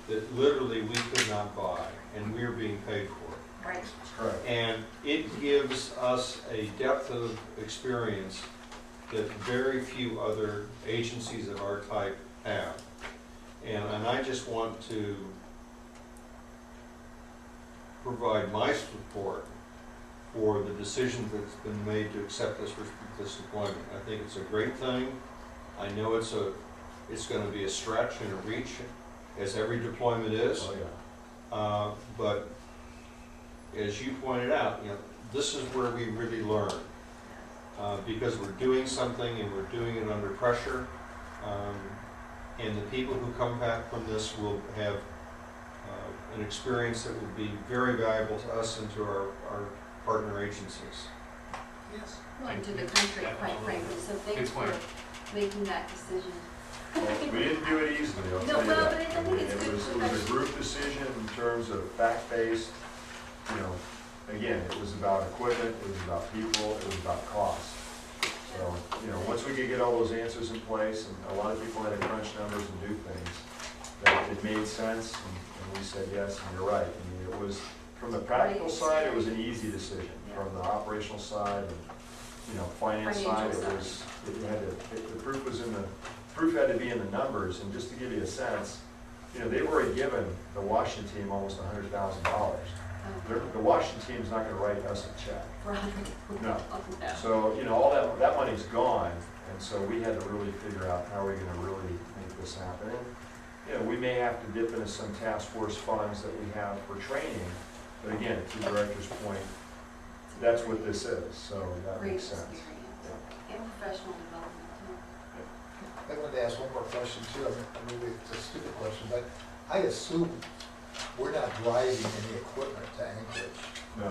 that literally we could not buy, and we're being paid for it. Right. Correct. And it gives us a depth of experience that very few other agencies of our type have. And I just want to provide my support for the decision that's been made to accept this deployment. I think it's a great thing. I know it's going to be a stretch and a reach, as every deployment is. Oh, yeah. But as you pointed out, this is where we really learn, because we're doing something and we're doing it under pressure. And the people who come back from this will have an experience that will be very valuable to us and to our partner agencies. Yes. Well, and to the country, quite frankly. So thanks Good point. for making that decision. Well, we didn't do it easily, I'll No, tell you well, that. but I think it's good It was a professional. group decision in terms of fact-based, again, it was about equipment, it was about people, it was about cost. So, once we could get all those answers in place, and a lot of people had to crunch numbers and do things, that it made sense, and we said yes, and you're right. I mean, it was, from the practical side, it was an easy decision. From the operational side and, finance side, Financial it was, the proof was in the, proof had to be in the numbers, and just to give you a sense, they were given the Washington team almost $100,000. The Washington team's not gonna write us a check. For 100. No. No. So, all that money's gone, and And so we had to really figure out how we're gonna really make this happen. And, you know, we may have to dip into some task force funds that we have for training, but again, to the director's point, that's what this is, so that Great makes sense. experience and professional development too. I wanted to ask one more question too. I mean, it's a stupid question, but I assume we're not driving any equipment to Anchorage. No.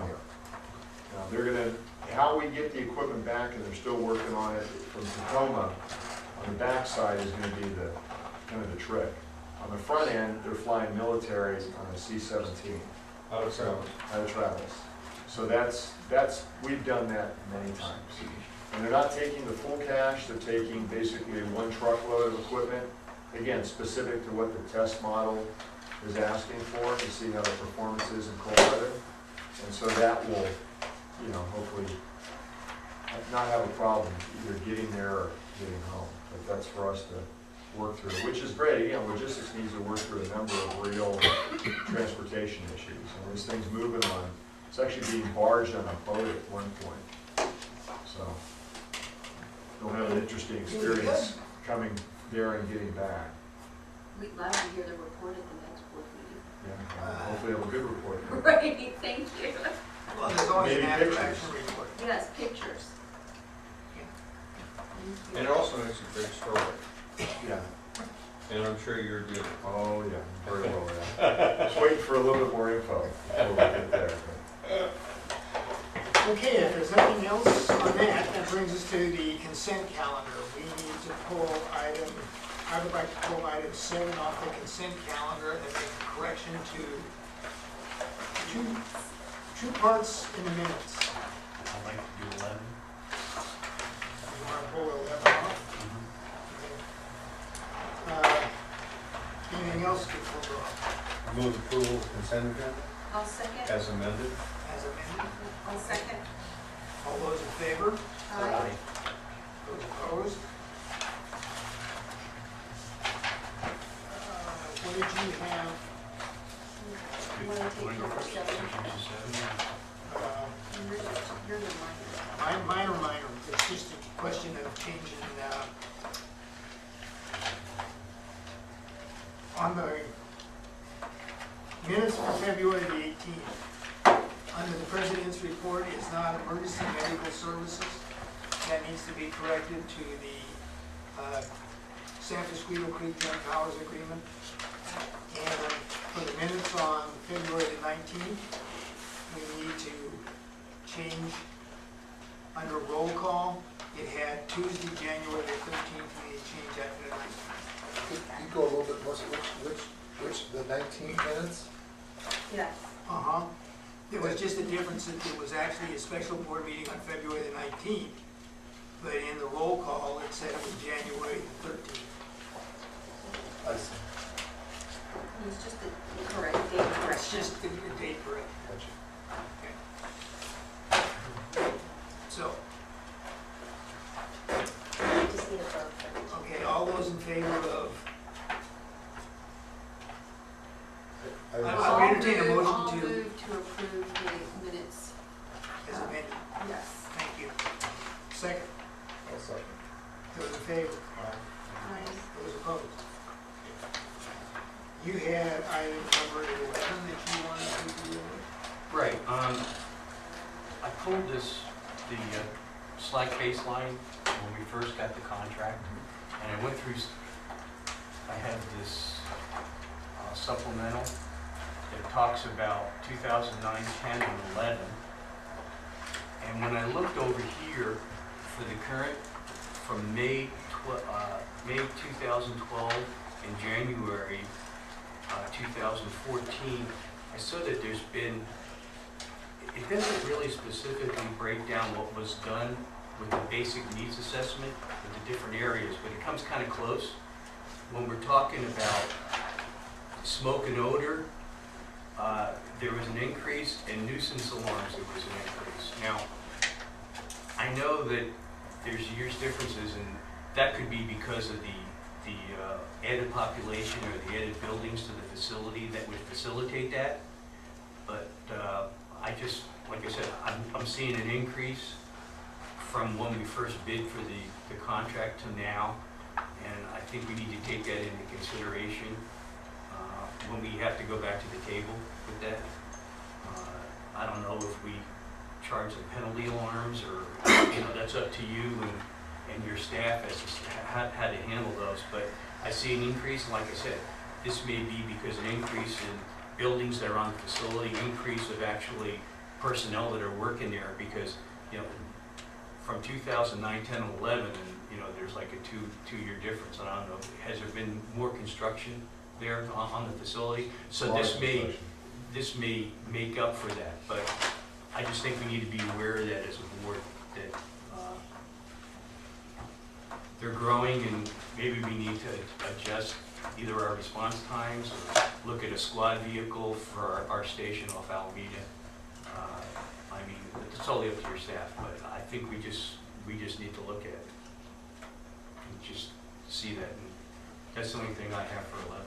Now, they're gonna, how we get the equipment back, and they're still working on it from Tacoma, on the backside is gonna be the, kind of the trick. On the front end, they're flying military on a C-17 Out of town. out of Travis. So that's, we've done that many times. And they're not taking the full cash, they're taking basically one truckload of equipment, again, specific to what the test model is asking for, to see how the performance is in cold weather. And so that will, you know, hopefully not have a problem either getting there or getting home. But that's for us to work through, which is great. Again, logistics needs to work through a number of real transportation issues. And this thing's moving on, it's actually being barged on a boat at one point. So, they'll have an interesting experience coming there and getting back. We'd love to hear the report at the next board meeting. Yeah, hopefully have a good report. Right, thank you. Well, there's always an Maybe after pictures. action report. Yes, pictures. And it also makes a great story, Yeah. and I'm sure you're doing it. Oh, yeah, very well, yeah. Just waiting for a little bit more info before we get there. Okay, if there's nothing else on that, that brings us to the consent calendar. We need to pull item, I would like to pull item 7 off the consent calendar as a correction to two parts in the minutes. I'd like to do 11. You want to pull 11 off? Anything else to pull off Move approval of consent agenda I'll second. as amended. as amended? I'll second. All those in favor? Aye. Those opposed? What did you have? You want to take Wanna go number first? 7? You're the minor. Minor, it's just a question of changing, on the minutes for February the 18th, under the President's report is not emergency medical services. That needs to be corrected to the San Francisco Creek Joint Powers Agreement. And for the minutes on February the 19th, we need to change under roll call. It had Tuesday, January the 13th, we need to change that to the 19th. Could you go a little bit more, which, the 19 minutes? Yes. Uh-huh. There was just a difference, that it was actually a special board meeting on February the 19th, but in the roll call, it said it was January the 13th. I see. It's just the correct date It's correction. just the date correct. Gotcha. So, I just need a vote. okay, all those in favor of, I I'll was- entertain a motion I'll to- move to approve the minutes. as amended. Yes. Thank you. Second, I'll second. those in favor? Aye. Those opposed? You had item number 11 that you wanted to deal with. Right, I pulled this, the slack baseline when we first got the contract, and I went through, I have this supplemental that talks about 2009, 10, and 11. And when I looked over here for the current, from May 2012 and January 2014, I saw that there's been, it doesn't really specifically break down what was done with the basic needs assessment with the different areas, but it comes kind of close. When we're talking about smoke and odor, there was an increase, in nuisance alarms, there was an increase. Now, I know that there's years differences, and that could be because of the added population or the added buildings to the facility that would facilitate that. But I just, like I said, I'm seeing an increase from when we first bid for the contract to now, and I think we need to take that into consideration when we have to go back to the table with that. I don't know if we charge the penalty alarms, or, that's up to you and your staff as to how to handle those, but I see an increase, and like I said, this may be because an increase in buildings that are on the facility, increase of actually personnel that are working there, because, from 2009, 10, and 11, and, there's like a two-year difference, and I don't know, has there been more construction there on the facility? So this may make up for that, but I just think we need to be aware of that as a board, that they're growing, and maybe we need to adjust either our response times or look at a squad vehicle for our station off Alameda. I mean, it's totally up to your staff, but I think we just need to look at it and just see that. And that's the only thing I have for 11.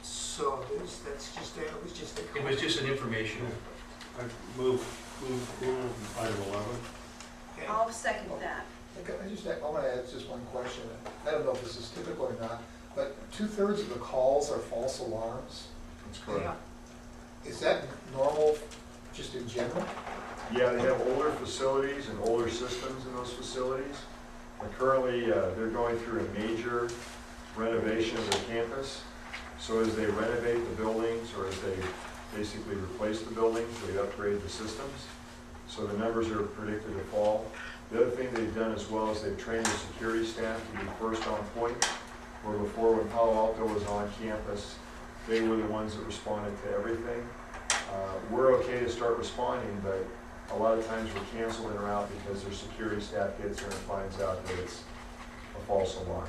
So that's just, it was just a. It was just an informational. I move item 11. Okay. I'll second that. Okay, I want to add just one question. I don't know if this is typical or not, but 2/3 of the calls are false alarms. That's correct. Is that normal just in general? Yeah, they have older facilities and older systems in those facilities. And currently, they're going through a major renovation of their campus. So as they renovate the buildings, or as they basically replace the buildings, they upgrade the systems. So the numbers are predicted to fall. The other thing they've done as well is they've trained the security staff to be first on point, where before, when Palo Alto was on campus, they were the ones that responded to everything. We're okay to start responding, but a lot of times we're canceled in or out because their security staff gets there and finds out that it's a false alarm.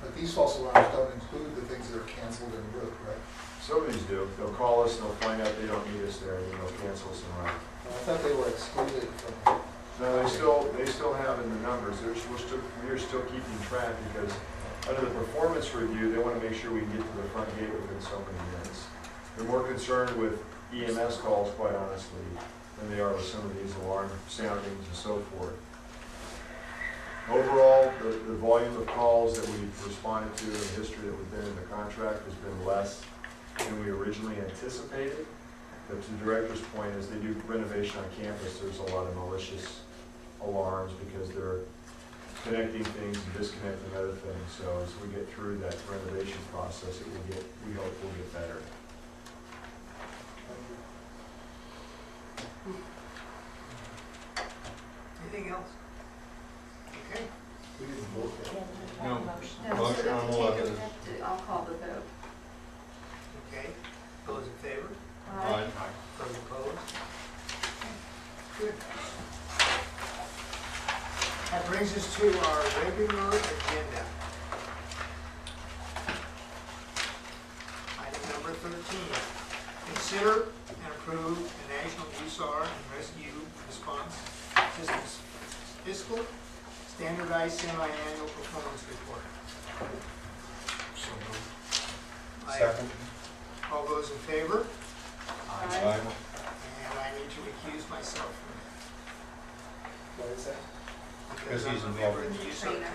But these false alarms don't include the things that are canceled en route, right? Some of these do. They'll call us and they'll find out they don't need us there, and then they'll cancel us en route. I thought they were excluded from. No, they still have in the numbers. We're still keeping track, because under the performance review, they want to make sure we can get to the front gate within so many minutes. They're more concerned with EMS calls, quite honestly, than they are with some of these alarm soundings and so forth. Overall, the volume of calls that we've responded to in the history that we've been in the contract has been less than we originally anticipated. But to the director's point, as they do renovation on campus, there's a lot of malicious alarms because they're connecting things and disconnecting other things. So as we get through that renovation process, we hope we'll get better. Anything else? Okay. We didn't vote yet. No. No, Motion so on to 11. take it, I'll call the vote. Okay. Those in favor? Aye. Those opposed? Good. That brings us to our regular agenda. Item number 13. Consider and approve the National USAR and Rescue Response Systems Fiscal Standardized Semi-Annual Performance Report. Second. All those in favor? Aye. And I need to recuse myself from that. What is that? Because he's I'm a member involved. of the USAR Trainer. team.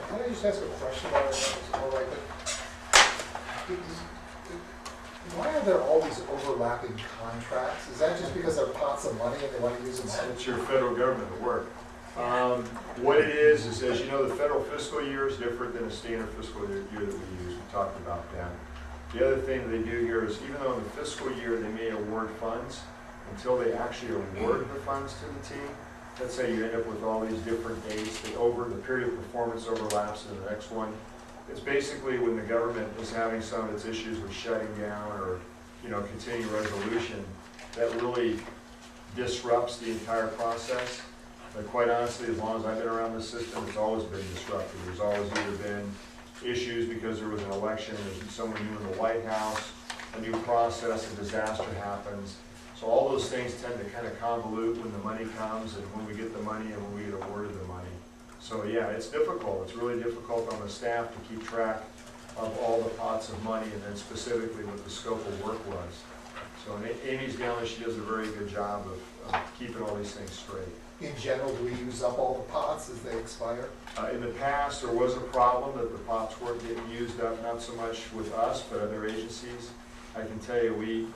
Can I just ask a question about it? All right, but why are there all these overlapping contracts? Is that just because they're pots of money and they want to use them? It's your federal government at work. What it is, as you know, the federal fiscal year is different than a standard fiscal year that we use. We talked about that. The other thing they do here is, even though in the fiscal year they may award funds, until they actually award the funds to the team, let's say you end up with all these different dates, that the period of performance overlaps in the next one. It's basically when the government is having some of its issues with shutting down or, continuing resolution, that really disrupts the entire process. But quite honestly, as long as I've been around the system, it's always been disrupted. There's always either been issues because there was an election, there's someone new in the White House, a new process, a disaster happens. So all those things tend to kind of convolute when the money comes and when we get the money and when we get awarded the money. So yeah, it's difficult. It's really difficult on the staff to keep track of all the pots of money and then specifically what the scope of work was. So and Amy's down there, she does a very good job of keeping all these things straight. In general, do we use up all the pots as they expire? In the past, there was a problem that the pots weren't getting used up, not so much with us, but other agencies. I can tell you, we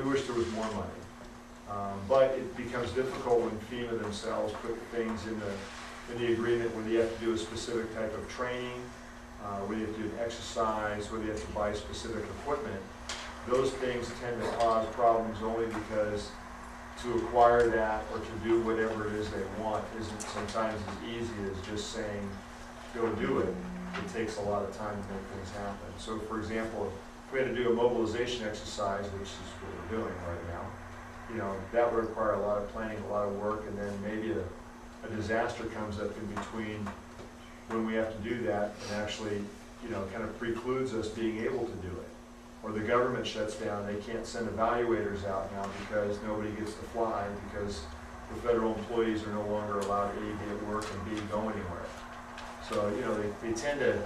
wish there was more money. But it becomes difficult when FEMA themselves put things in the agreement where you have to do a specific type of training, where you have to do an exercise, where you have to buy specific equipment. Those things tend to cause problems only because to acquire that or to do whatever it is they want isn't sometimes as easy as just saying, go do it. It takes a lot of time to make things happen. So for example, if we had to do a mobilization exercise, which is what we're doing right now, that would require a lot of planning, a lot of work, and then maybe a disaster comes up in between when we have to do that and actually, kind of precludes us being able to do it. Or the government shuts down, they can't send evaluators out now because nobody gets to fly because the federal employees are no longer allowed A, be at work, and B, go anywhere. So, they tend to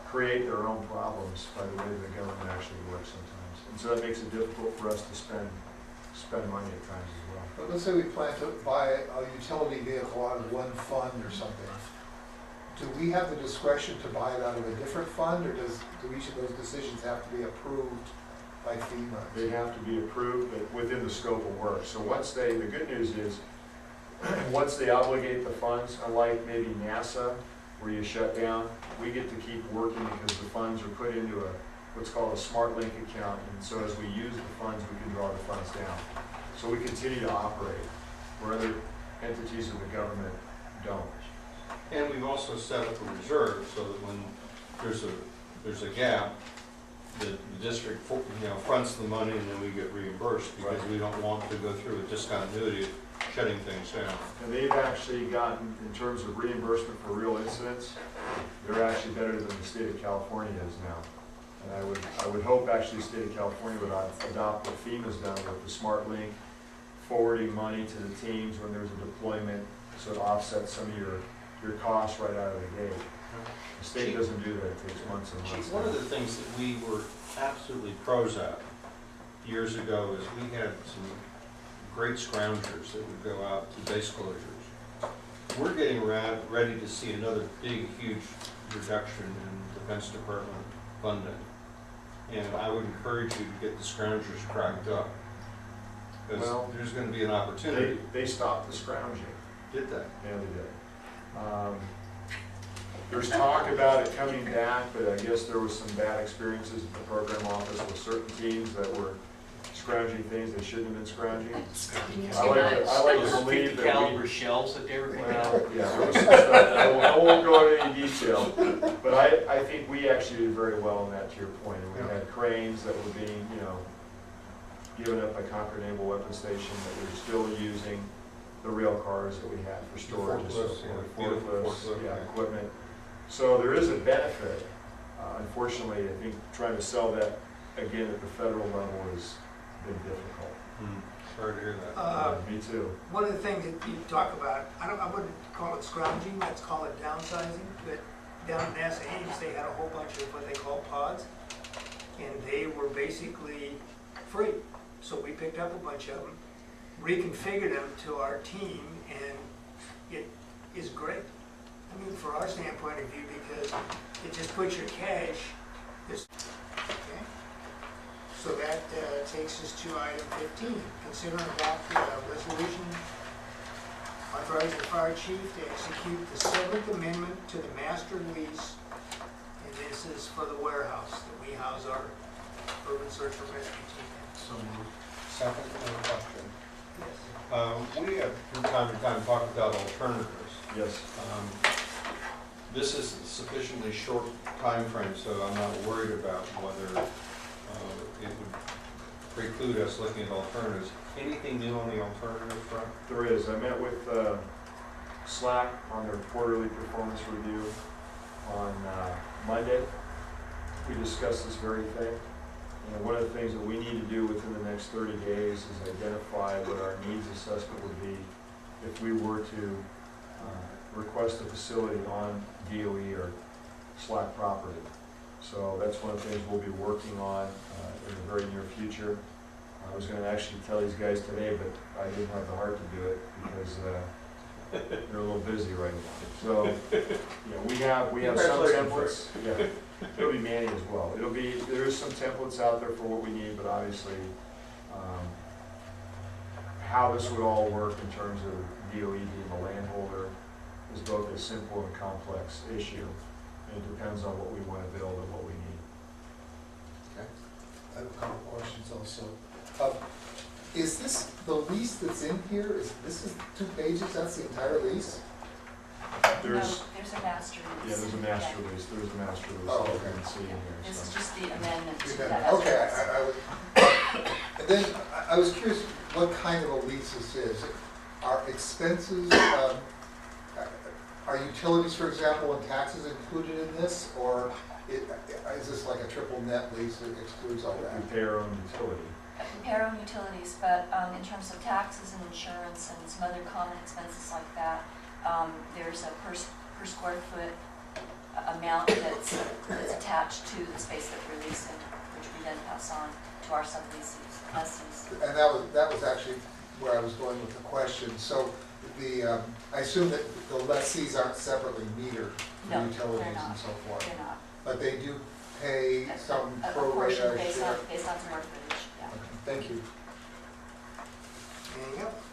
create their own problems by the way the government actually works sometimes. And so that makes it difficult for us to spend money at times as well. But let's say we plan to buy a utility vehicle out of one fund or something. Do we have the discretion to buy it out of a different fund, or do each of those decisions have to be approved by FEMA? They have to be approved, but within the scope of work. So the good news is, once they obligate the funds, unlike maybe NASA, where you shut down, we get to keep working because the funds are put into what's called a smart link account, and so as we use the funds, we can draw the funds down. So we continue to operate, where other entities of the government don't. And we've also set up a reserve so that when there's a gap, the district fronts the money and then we get reimbursed because we don't want to go through a discontinuity of shutting things down. And they've actually gotten, in terms of reimbursement for real incidents, they're actually better than the state of California is now. And I would hope actually the state of California would adopt what FEMA's done with the Smart Link, forwarding money to the teams when there's a deployment, so it offsets some of your costs right out of the gate. The state doesn't do that, it takes months and months. Chief, one of the things that we were absolutely pros at years ago is we had some great scroungers that would go out to base closures. We're getting ready to see another big, huge reduction in Defense Department funding. And I would encourage you to get the scroungers cracked up. Because there's going to be an opportunity. They stopped the scrounging. Did they? Yeah, they did. There's talk about it coming back, but I guess there was some bad experiences at the program office with certain teams that were scrounging things they shouldn't have been scrounging. I like to believe that caliber shells that they were picking up. well, yeah, there was some stuff. I won't go into any detail, but I think we actually did very well on that, to your point. And we had cranes that were being, given up by Concord Naval Weapon Station that we were still using the rail cars that we had for storage and so forth, forklifts, equipment. So there is a benefit. Unfortunately, I think trying to sell that again at the federal level has been difficult. Sorry to hear that. Me too. One of the things that you talk about, I wouldn't call it scrounging, let's call it downsizing, but down at NASA Ames, they had a whole bunch of what they call pods, and they were basically free. So we picked up a bunch of them, reconfigured them to our team, and it is great. I mean, for our standpoint of view, because it just puts your cash, okay? So that takes us to item 15, consider and adopt the resolution authorizing the fire chief to execute the 7th Amendment to the master lease, and this is for the warehouse that we house our urban search and rescue team in. So moved. Second question. Yes. We have from time to time talked about alternatives. Yes. This is a sufficiently short time frame, so I'm not worried about whether it would preclude us looking at alternatives. Anything new on the alternative front? There is. I met with SLAC on their quarterly performance review on Monday. We discussed this very thing. And one of the things that we need to do within the next 30 days is identify what our needs assessment would be if we were to request a facility on DOE or SLAC property. So that's one of the things we'll be working on in the very near future. I was gonna actually tell these guys today, but I didn't have the heart to do it because they're a little busy right now. So, we have some templates. Yeah, it'll be Manny as well. There's some templates out there for what we need, but obviously, how this would all work in terms of DOE being the landholder is both a simple and complex issue. And it depends on what we want to build and what we need. I have a couple of questions also. Is this, the lease that's in here, this is 2 pages, that's the entire lease? There's, There's a master lease. yeah, there's a master lease, there's a master lease Oh, that you okay. can see in here, This is so. just the amendment to Okay, that. I would, and then I was curious what kind of a lease this is. Are expenses, are utilities, for example, and taxes included in this? Or is this like a triple net lease that excludes all that? We pay our own utility. Compare own utilities, but in terms of taxes and insurance and some other common expenses like that, there's a per square foot amount that's attached to the space that we're leasing, which we then pass on to our sublessees. And that was actually where I was going with the question. So I assume that the lessees aren't separately metered for No, utilities they're not. and so forth. They're not. But they do pay some A pro portion rata based share. on square footage, yeah. Okay, thank you. Anything else?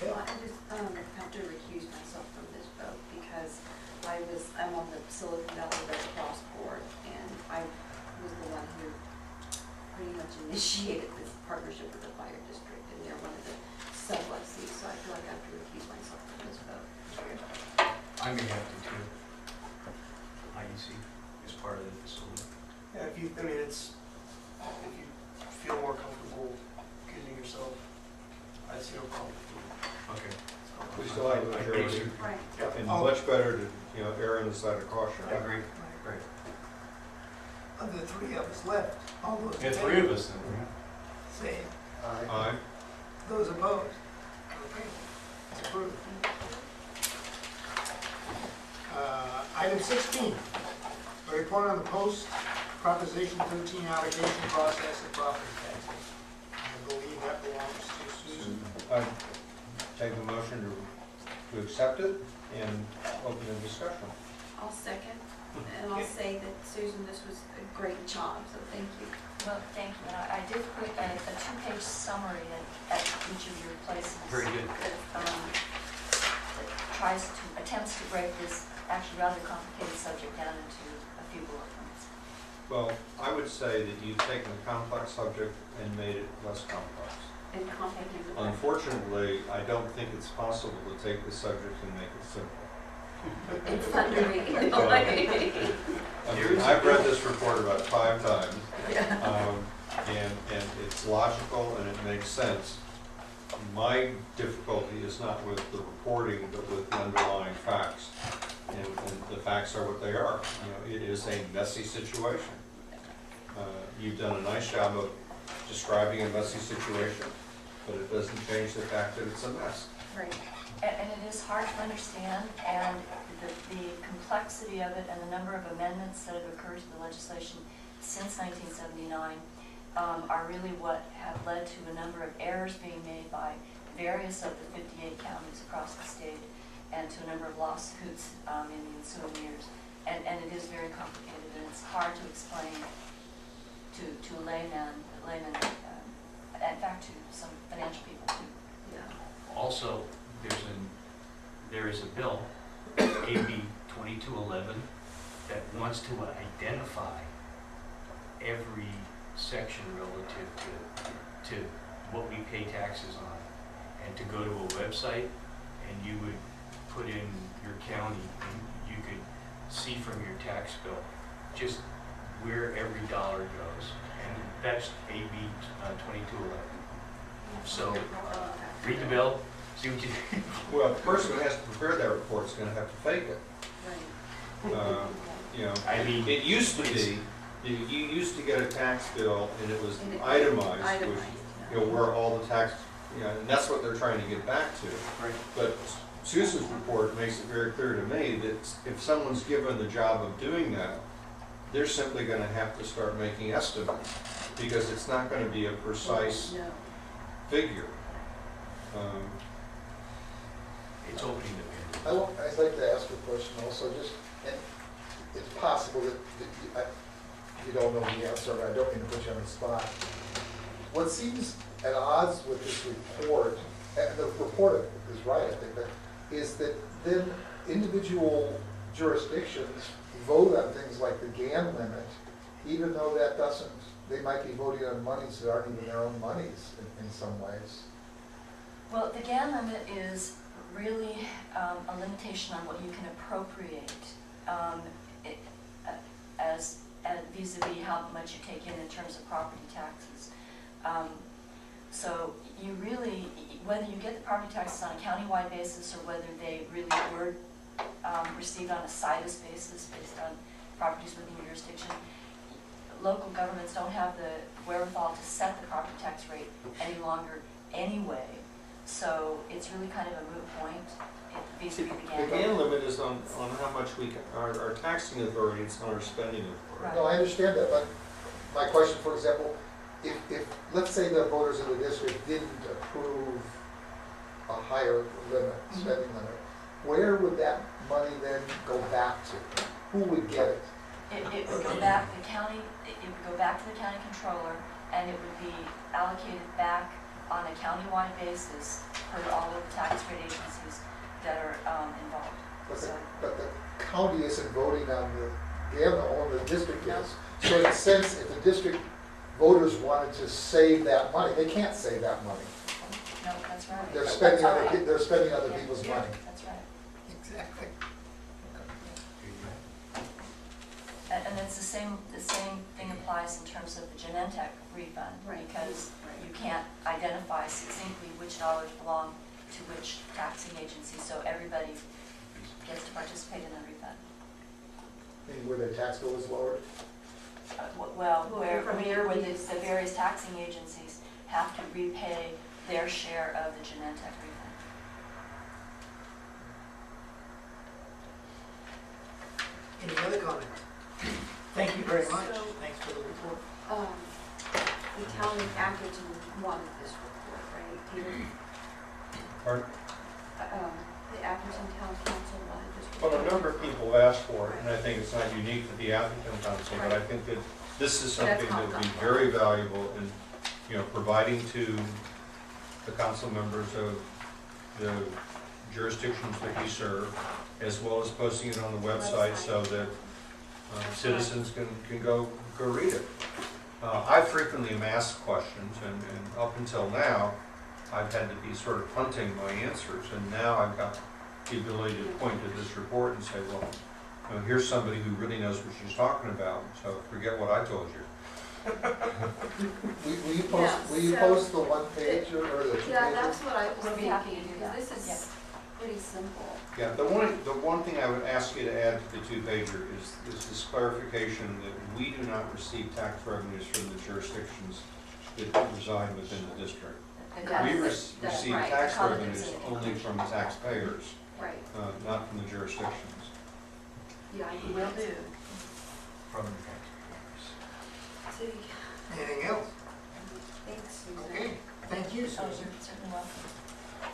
Okay. Well, I just have to recuse myself from this vote because I'm on the Silicon Valley Red Cross board, and I was the one who pretty much initiated this partnership with the fire district, and they're one of the sub-lessees, so I feel like I have to recuse myself from this vote. I may have to too. IEC is part of the facility. Yeah, if you feel more comfortable accusing yourself, I see no problem. Okay. We still have a majority, Right. and Oh. much better to, err on the side of caution. I agree. Great. Of the 3 of us left, all those Yeah, in 3 favor, of us then. say Aye. Aye. those opposed. Okay, it's approved. Item 16, a report on the post Proposition 13 allocation process of property taxes. I believe that belongs to Susan. I take the motion to accept it and open the discussion. I'll second, and I'll say that Susan, this was a great job, so thank you. Well, thank you. And I did put a 2-page summary at each of your places. Very good. That attempts to break this actually rather complicated subject down into a few bullet points. Well, I would say that you've taken a complex subject and made it less complex. And complicated. Unfortunately, I don't think it's possible to take the subject and make it simple. It's fun to read. I mean, I've read this report about 5 times, and it's logical and it makes sense. My difficulty is not with the reporting, but with the underlying facts. And the facts are what they are. It is a messy situation. You've done a nice job of describing a messy situation, but it doesn't change the fact that it's a mess. Right. And it is hard to understand, and the complexity of it and the number of amendments that have occurred to the legislation since 1979 are really what have led to a number of errors being made by various of the 58 counties across the state, and to a number of lawsuits in the ensuing years. And it is very complicated, and it's hard to explain to a layman, in fact, to some financial people too. Yeah. Also, there is a bill, AB 2211, that wants to identify every section relative to what we pay taxes on, and to go to a website, and you would put in your county, and you could see from your tax bill just where every dollar goes, and that's AB 2211. So read the bill, see what you do. Well, the person who has to prepare that report is going to have to fake it. Right. I mean, It used to be, you used to get a tax bill and it was itemized, which, where all the tax, and that's what they're trying to get back to. Right. But Susan's report makes it very clear to me that if someone's given the job of doing that, they're simply gonna have to start making estimates, because it's not gonna be a precise No. figure. It's opening the bid. I'd like to ask a question also, just, and it's possible that you don't know the answer, and I don't mean to put you on the spot. What seems at odds with this report, and the report is right, I think, but is that then individual jurisdictions vote on things like the GAN limit, even though that doesn't, they might be voting on monies that aren't even their own monies in some ways. Well, the GAN limit is really a limitation on what you can appropriate as vis-a-vis how much you take in terms of property taxes. So you really, whether you get the property taxes on a countywide basis or whether they really were received on a situs basis based on properties within your jurisdiction, local governments don't have the wherewithal to set the property tax rate any longer anyway. So it's really kind of a moot point vis-a-vis the GAN. The GAN limit is on how much our taxing authority, it's not our spending authority. Right. No, I understand that, but my question, for example, if, let's say the voters in the district didn't approve a higher limit, spending limit, where would that money then go back to? Who would get it? It would go back, the county, it would go back to the county controller, and it would be allocated back on a countywide basis for all of the tax rate agencies that are involved. But the county isn't voting on the GAN, only the district is. So in a sense, if the district voters wanted to save that money, they can't save that money. No, that's right. They're That's spending right. other Yeah. people's money. That's right. Exactly. And it's the same thing applies in terms of the Genentech refund, Right. because you can't identify succinctly which dollars belong to which taxing agency, so everybody gets to participate in the refund. Maybe where their tax bill is lowered. Well, Well, where from where the ARPs. various taxing agencies have to repay their share of the Genentech refund. Any other comments? Thank you very much. So- Thanks for the report. The town of Atherton wanted this report, right, Peter? Pardon? The Atherton Town Council wanted this Well, report. a number of people have asked for it, and I think it's not unique to the Atherton Council, but I think that this is That's something that would be Concom. very valuable in, providing to the council members of the jurisdictions that we serve, as well as posting it on the website so that citizens can go read it. I frequently am asked questions, and up until now, I've had to be sort of punting my answers, and now I've got the ability to point to this report and say, well, here's somebody who really knows what she's talking about, so forget what I told you. Will you Yeah, so- post the one page or the two Yeah, pages? that's what I was We'll be happy to thinking, do because that. this is pretty simple. Yeah, the one thing I would ask you to add to the two-pager is this clarification that we do not receive tax revenues from the jurisdictions that reside within the district. We receive right, tax the colleges revenues and the only from taxpayers, Right, not from the jurisdictions. yeah, I Will do. From the So, Anything else? thanks, Susan. Okay, thank you, Oh, Susan. you're certainly welcome.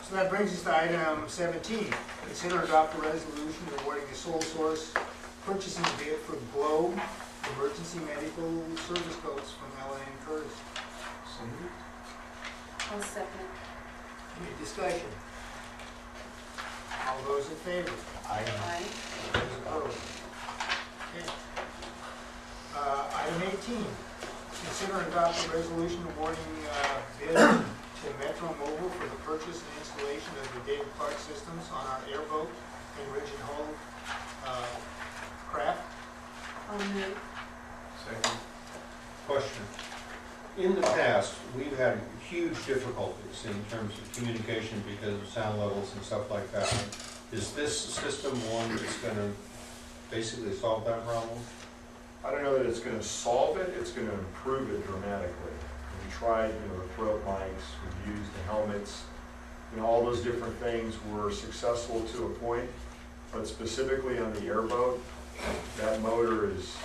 So that brings us to item 17. Consider and adopt a resolution awarding a sole source purchasing bid for Globe emergency medical service coats from L.A. and Curtis. I'll second. Any discussion? All those in favor? Aye. Those opposed? Okay. Item 18. Consider and adopt a resolution awarding bid to Metro Mobile for the purchase and installation of the David Clark systems on our airboat and Ridge and Hull craft. I'll move. Second. Question. In the past, we've had huge difficulties in terms of communication because of sound levels and stuff like that. Is this system one that's going to basically solve that problem? I don't know that it's going to solve it, it's going to improve it dramatically. We tried, the throat mics, we used the helmets, all those different things were successful to a point, but specifically on the airboat, that motor is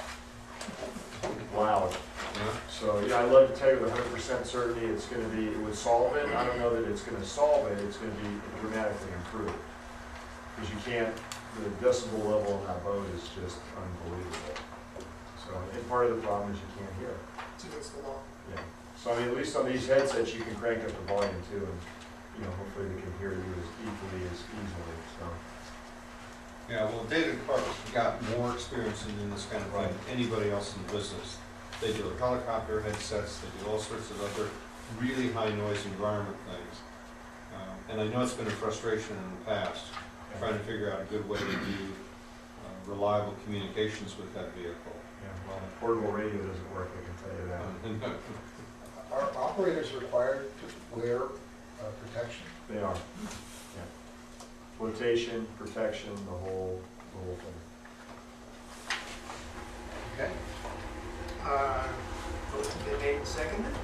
loud. Yeah. So, yeah, I'd love to tell you with 100% certainty it's going to be, it would solve it. I don't know that it's going to solve it. It's going to be dramatically improved. Because you can't, the decibel level on that boat is just unbelievable. So, and part of the problem is you can't hear. It's against the law. Yeah. So, I mean, at least on these headsets, you can crank up the volume too, and, you know, hopefully they can hear you as equally as easily, so. Yeah, well, David Clark's got more experience in doing this kind of thing than anybody else in the business. They do helicopter headsets, they do all sorts of other really high noise environment things. And I know it's been a frustration in the past, trying to figure out a good way to do reliable communications with that vehicle. Yeah, well, portable radio doesn't work, I can tell you that. Are operators required to wear protection? They are, yeah. Flotation, protection, the whole thing. Okay. Motion been made and seconded.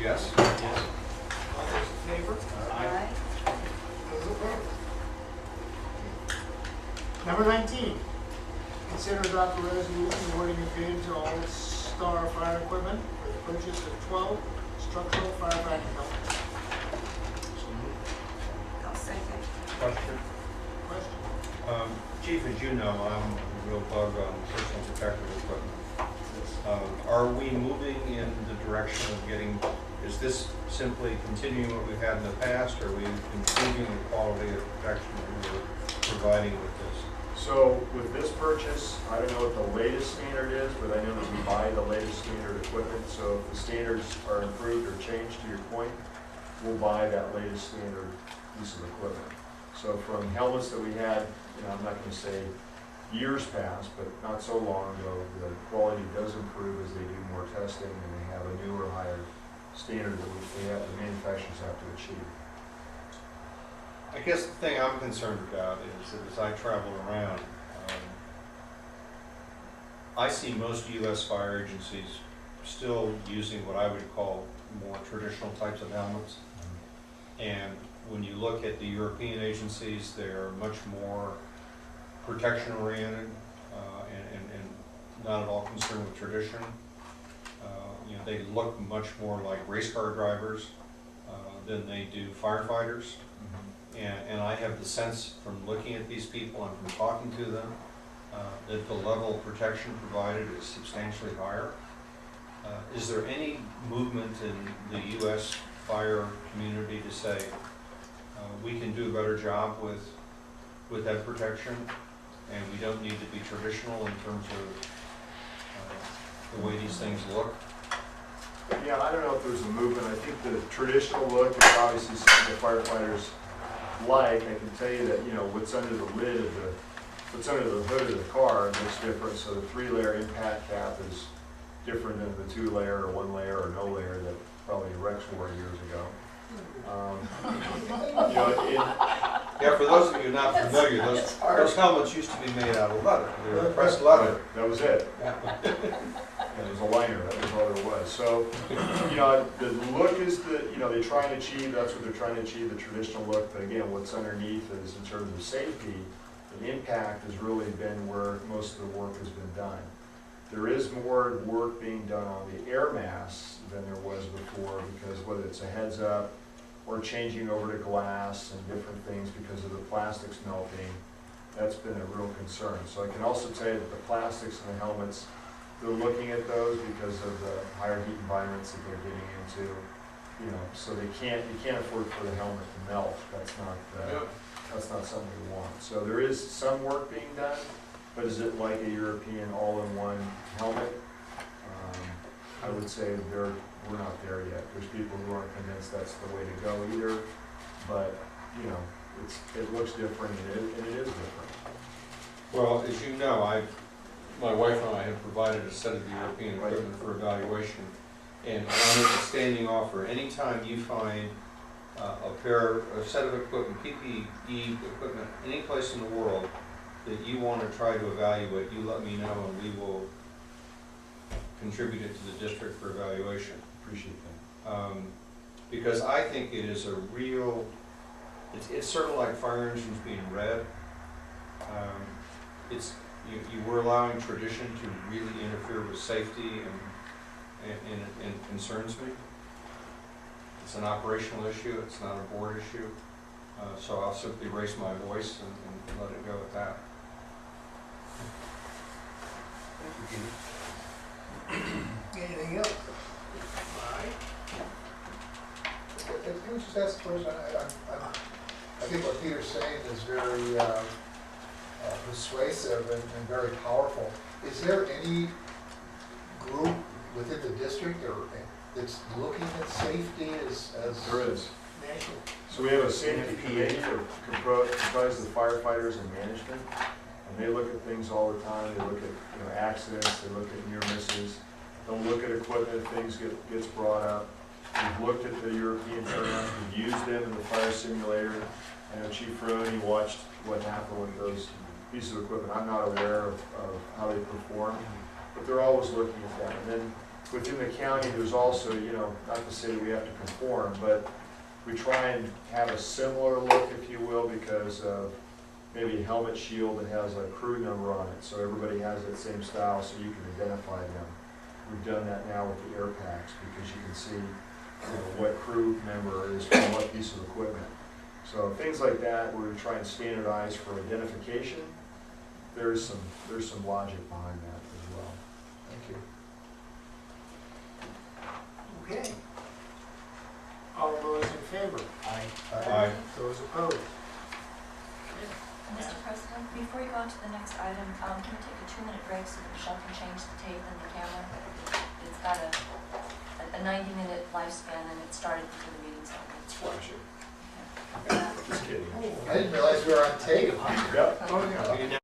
Yes. Yes. All those in favor? Aye. Those opposed? Number 19, consider adopt a resolution awarding a bid to All Star Fire Equipment for the purchase of 12 structural firefighting helmets. I'll second. Question? Question? Chief, as you know, I'm a real bug on personal protective equipment. Are we moving in the direction of getting, is this simply continuing what we've had in the past, or are we improving the quality of protection that we're providing with this? So with this purchase, I don't know what the latest standard is, but I know that we buy the latest standard equipment. So if the standards are improved or changed, to your point, we'll buy that latest standard piece of equipment. So from helmets that we had, you know, I'm not going to say years past, but not so long ago, the quality does improve as they do more testing and they have a newer, higher standard that the manufacturers have to achieve. I guess the thing I'm concerned about is that as I travel around, I see most U.S. fire agencies still using what I would call more traditional types of helmets. And when you look at the European agencies, they're much more protection oriented and not at all concerned with tradition. You know, they look much more like race car drivers than they do firefighters. And I have the sense from looking at these people and from talking to them that the level of protection provided is substantially higher. Is there any movement in the U.S. fire community to say we can do a better job with that protection, and we don't need to be traditional in terms of the way these things look? Yeah, I don't know if there's a movement. I think the traditional look is obviously something the firefighters like. I can tell you that, you know, what's under the lid of what's under the hood of the car looks different. So the 3-layer impact cap is different than the 2-layer or 1-layer or no layer that probably Rex wore years ago. You know, Yeah, for those of you not familiar, those helmets used to be made out of leather. They were pressed leather. that was it. Yeah. And it was a liner, that was all there was. So, you know, the look is they try and achieve, that's what they're trying to achieve, the traditional look. But again, what's underneath is, in terms of safety, the impact has really been where most of the work has been done. There is more work being done on the air masks than there was before, because whether it's a heads up or changing over to glass and different things because of the plastics melting, that's been a real concern. So I can also tell you that the plastics in the helmets, they're looking at those because of the higher heat environments that they're getting into, you know, so you can't afford for the helmet to melt. That's not something we want. So there is some work being done, but is it like a European all-in-one helmet? I would say we're not there yet. There's people who aren't convinced that's the way to go either, but, you know, it looks different and it is different. Well, as you know, my wife and I have provided a set of the European equipment for evaluation, and I make a standing offer. Anytime you find a set of equipment, PPE equipment, any place in the world that you want to try to evaluate, you let me know and we will contribute it to the district for evaluation. Appreciate that. Because I think it is a real, it's sort of like fire engines being red. you were allowing tradition to really interfere with safety and concerns me. It's an operational issue, it's not a board issue. So I'll simply raise my voice and let it go at that. Anything else? All right. Can we just ask a question? I think what Peter's saying is very persuasive and very powerful. Is there any group within the district or that's looking at safety as There is. National. So we have a safety committee comprised of firefighters and management, and they look at things all the time. They look at accidents, they look at near misses, they'll look at equipment if things gets brought up. We've looked at the European turnouts, we've used them in the fire simulator. I know Chief Ferroni watched what happened with those pieces of equipment. I'm not aware of how they perform, but they're always looking at that. And then within the county, there's also, not to say that we have to conform, but we try and have a similar look, if you will, because of maybe a helmet shield that has a crew number on it, so everybody has that same style so you can identify them. We've done that now with the air packs because you can see what crew member is from what piece of equipment. So things like that, where we try and standardize for identification, there's some logic behind that as well. Thank you. Okay. All those in favor? Aye. Those opposed? Mr. President, before you go on to the next item, can we take a 2-minute break so that Michelle can change the tape and the camera? It's got a 90-minute lifespan and it started before the meeting started. It's flashing. Okay. Just kidding. I didn't realize we were on tape. Yep. Oh, yeah.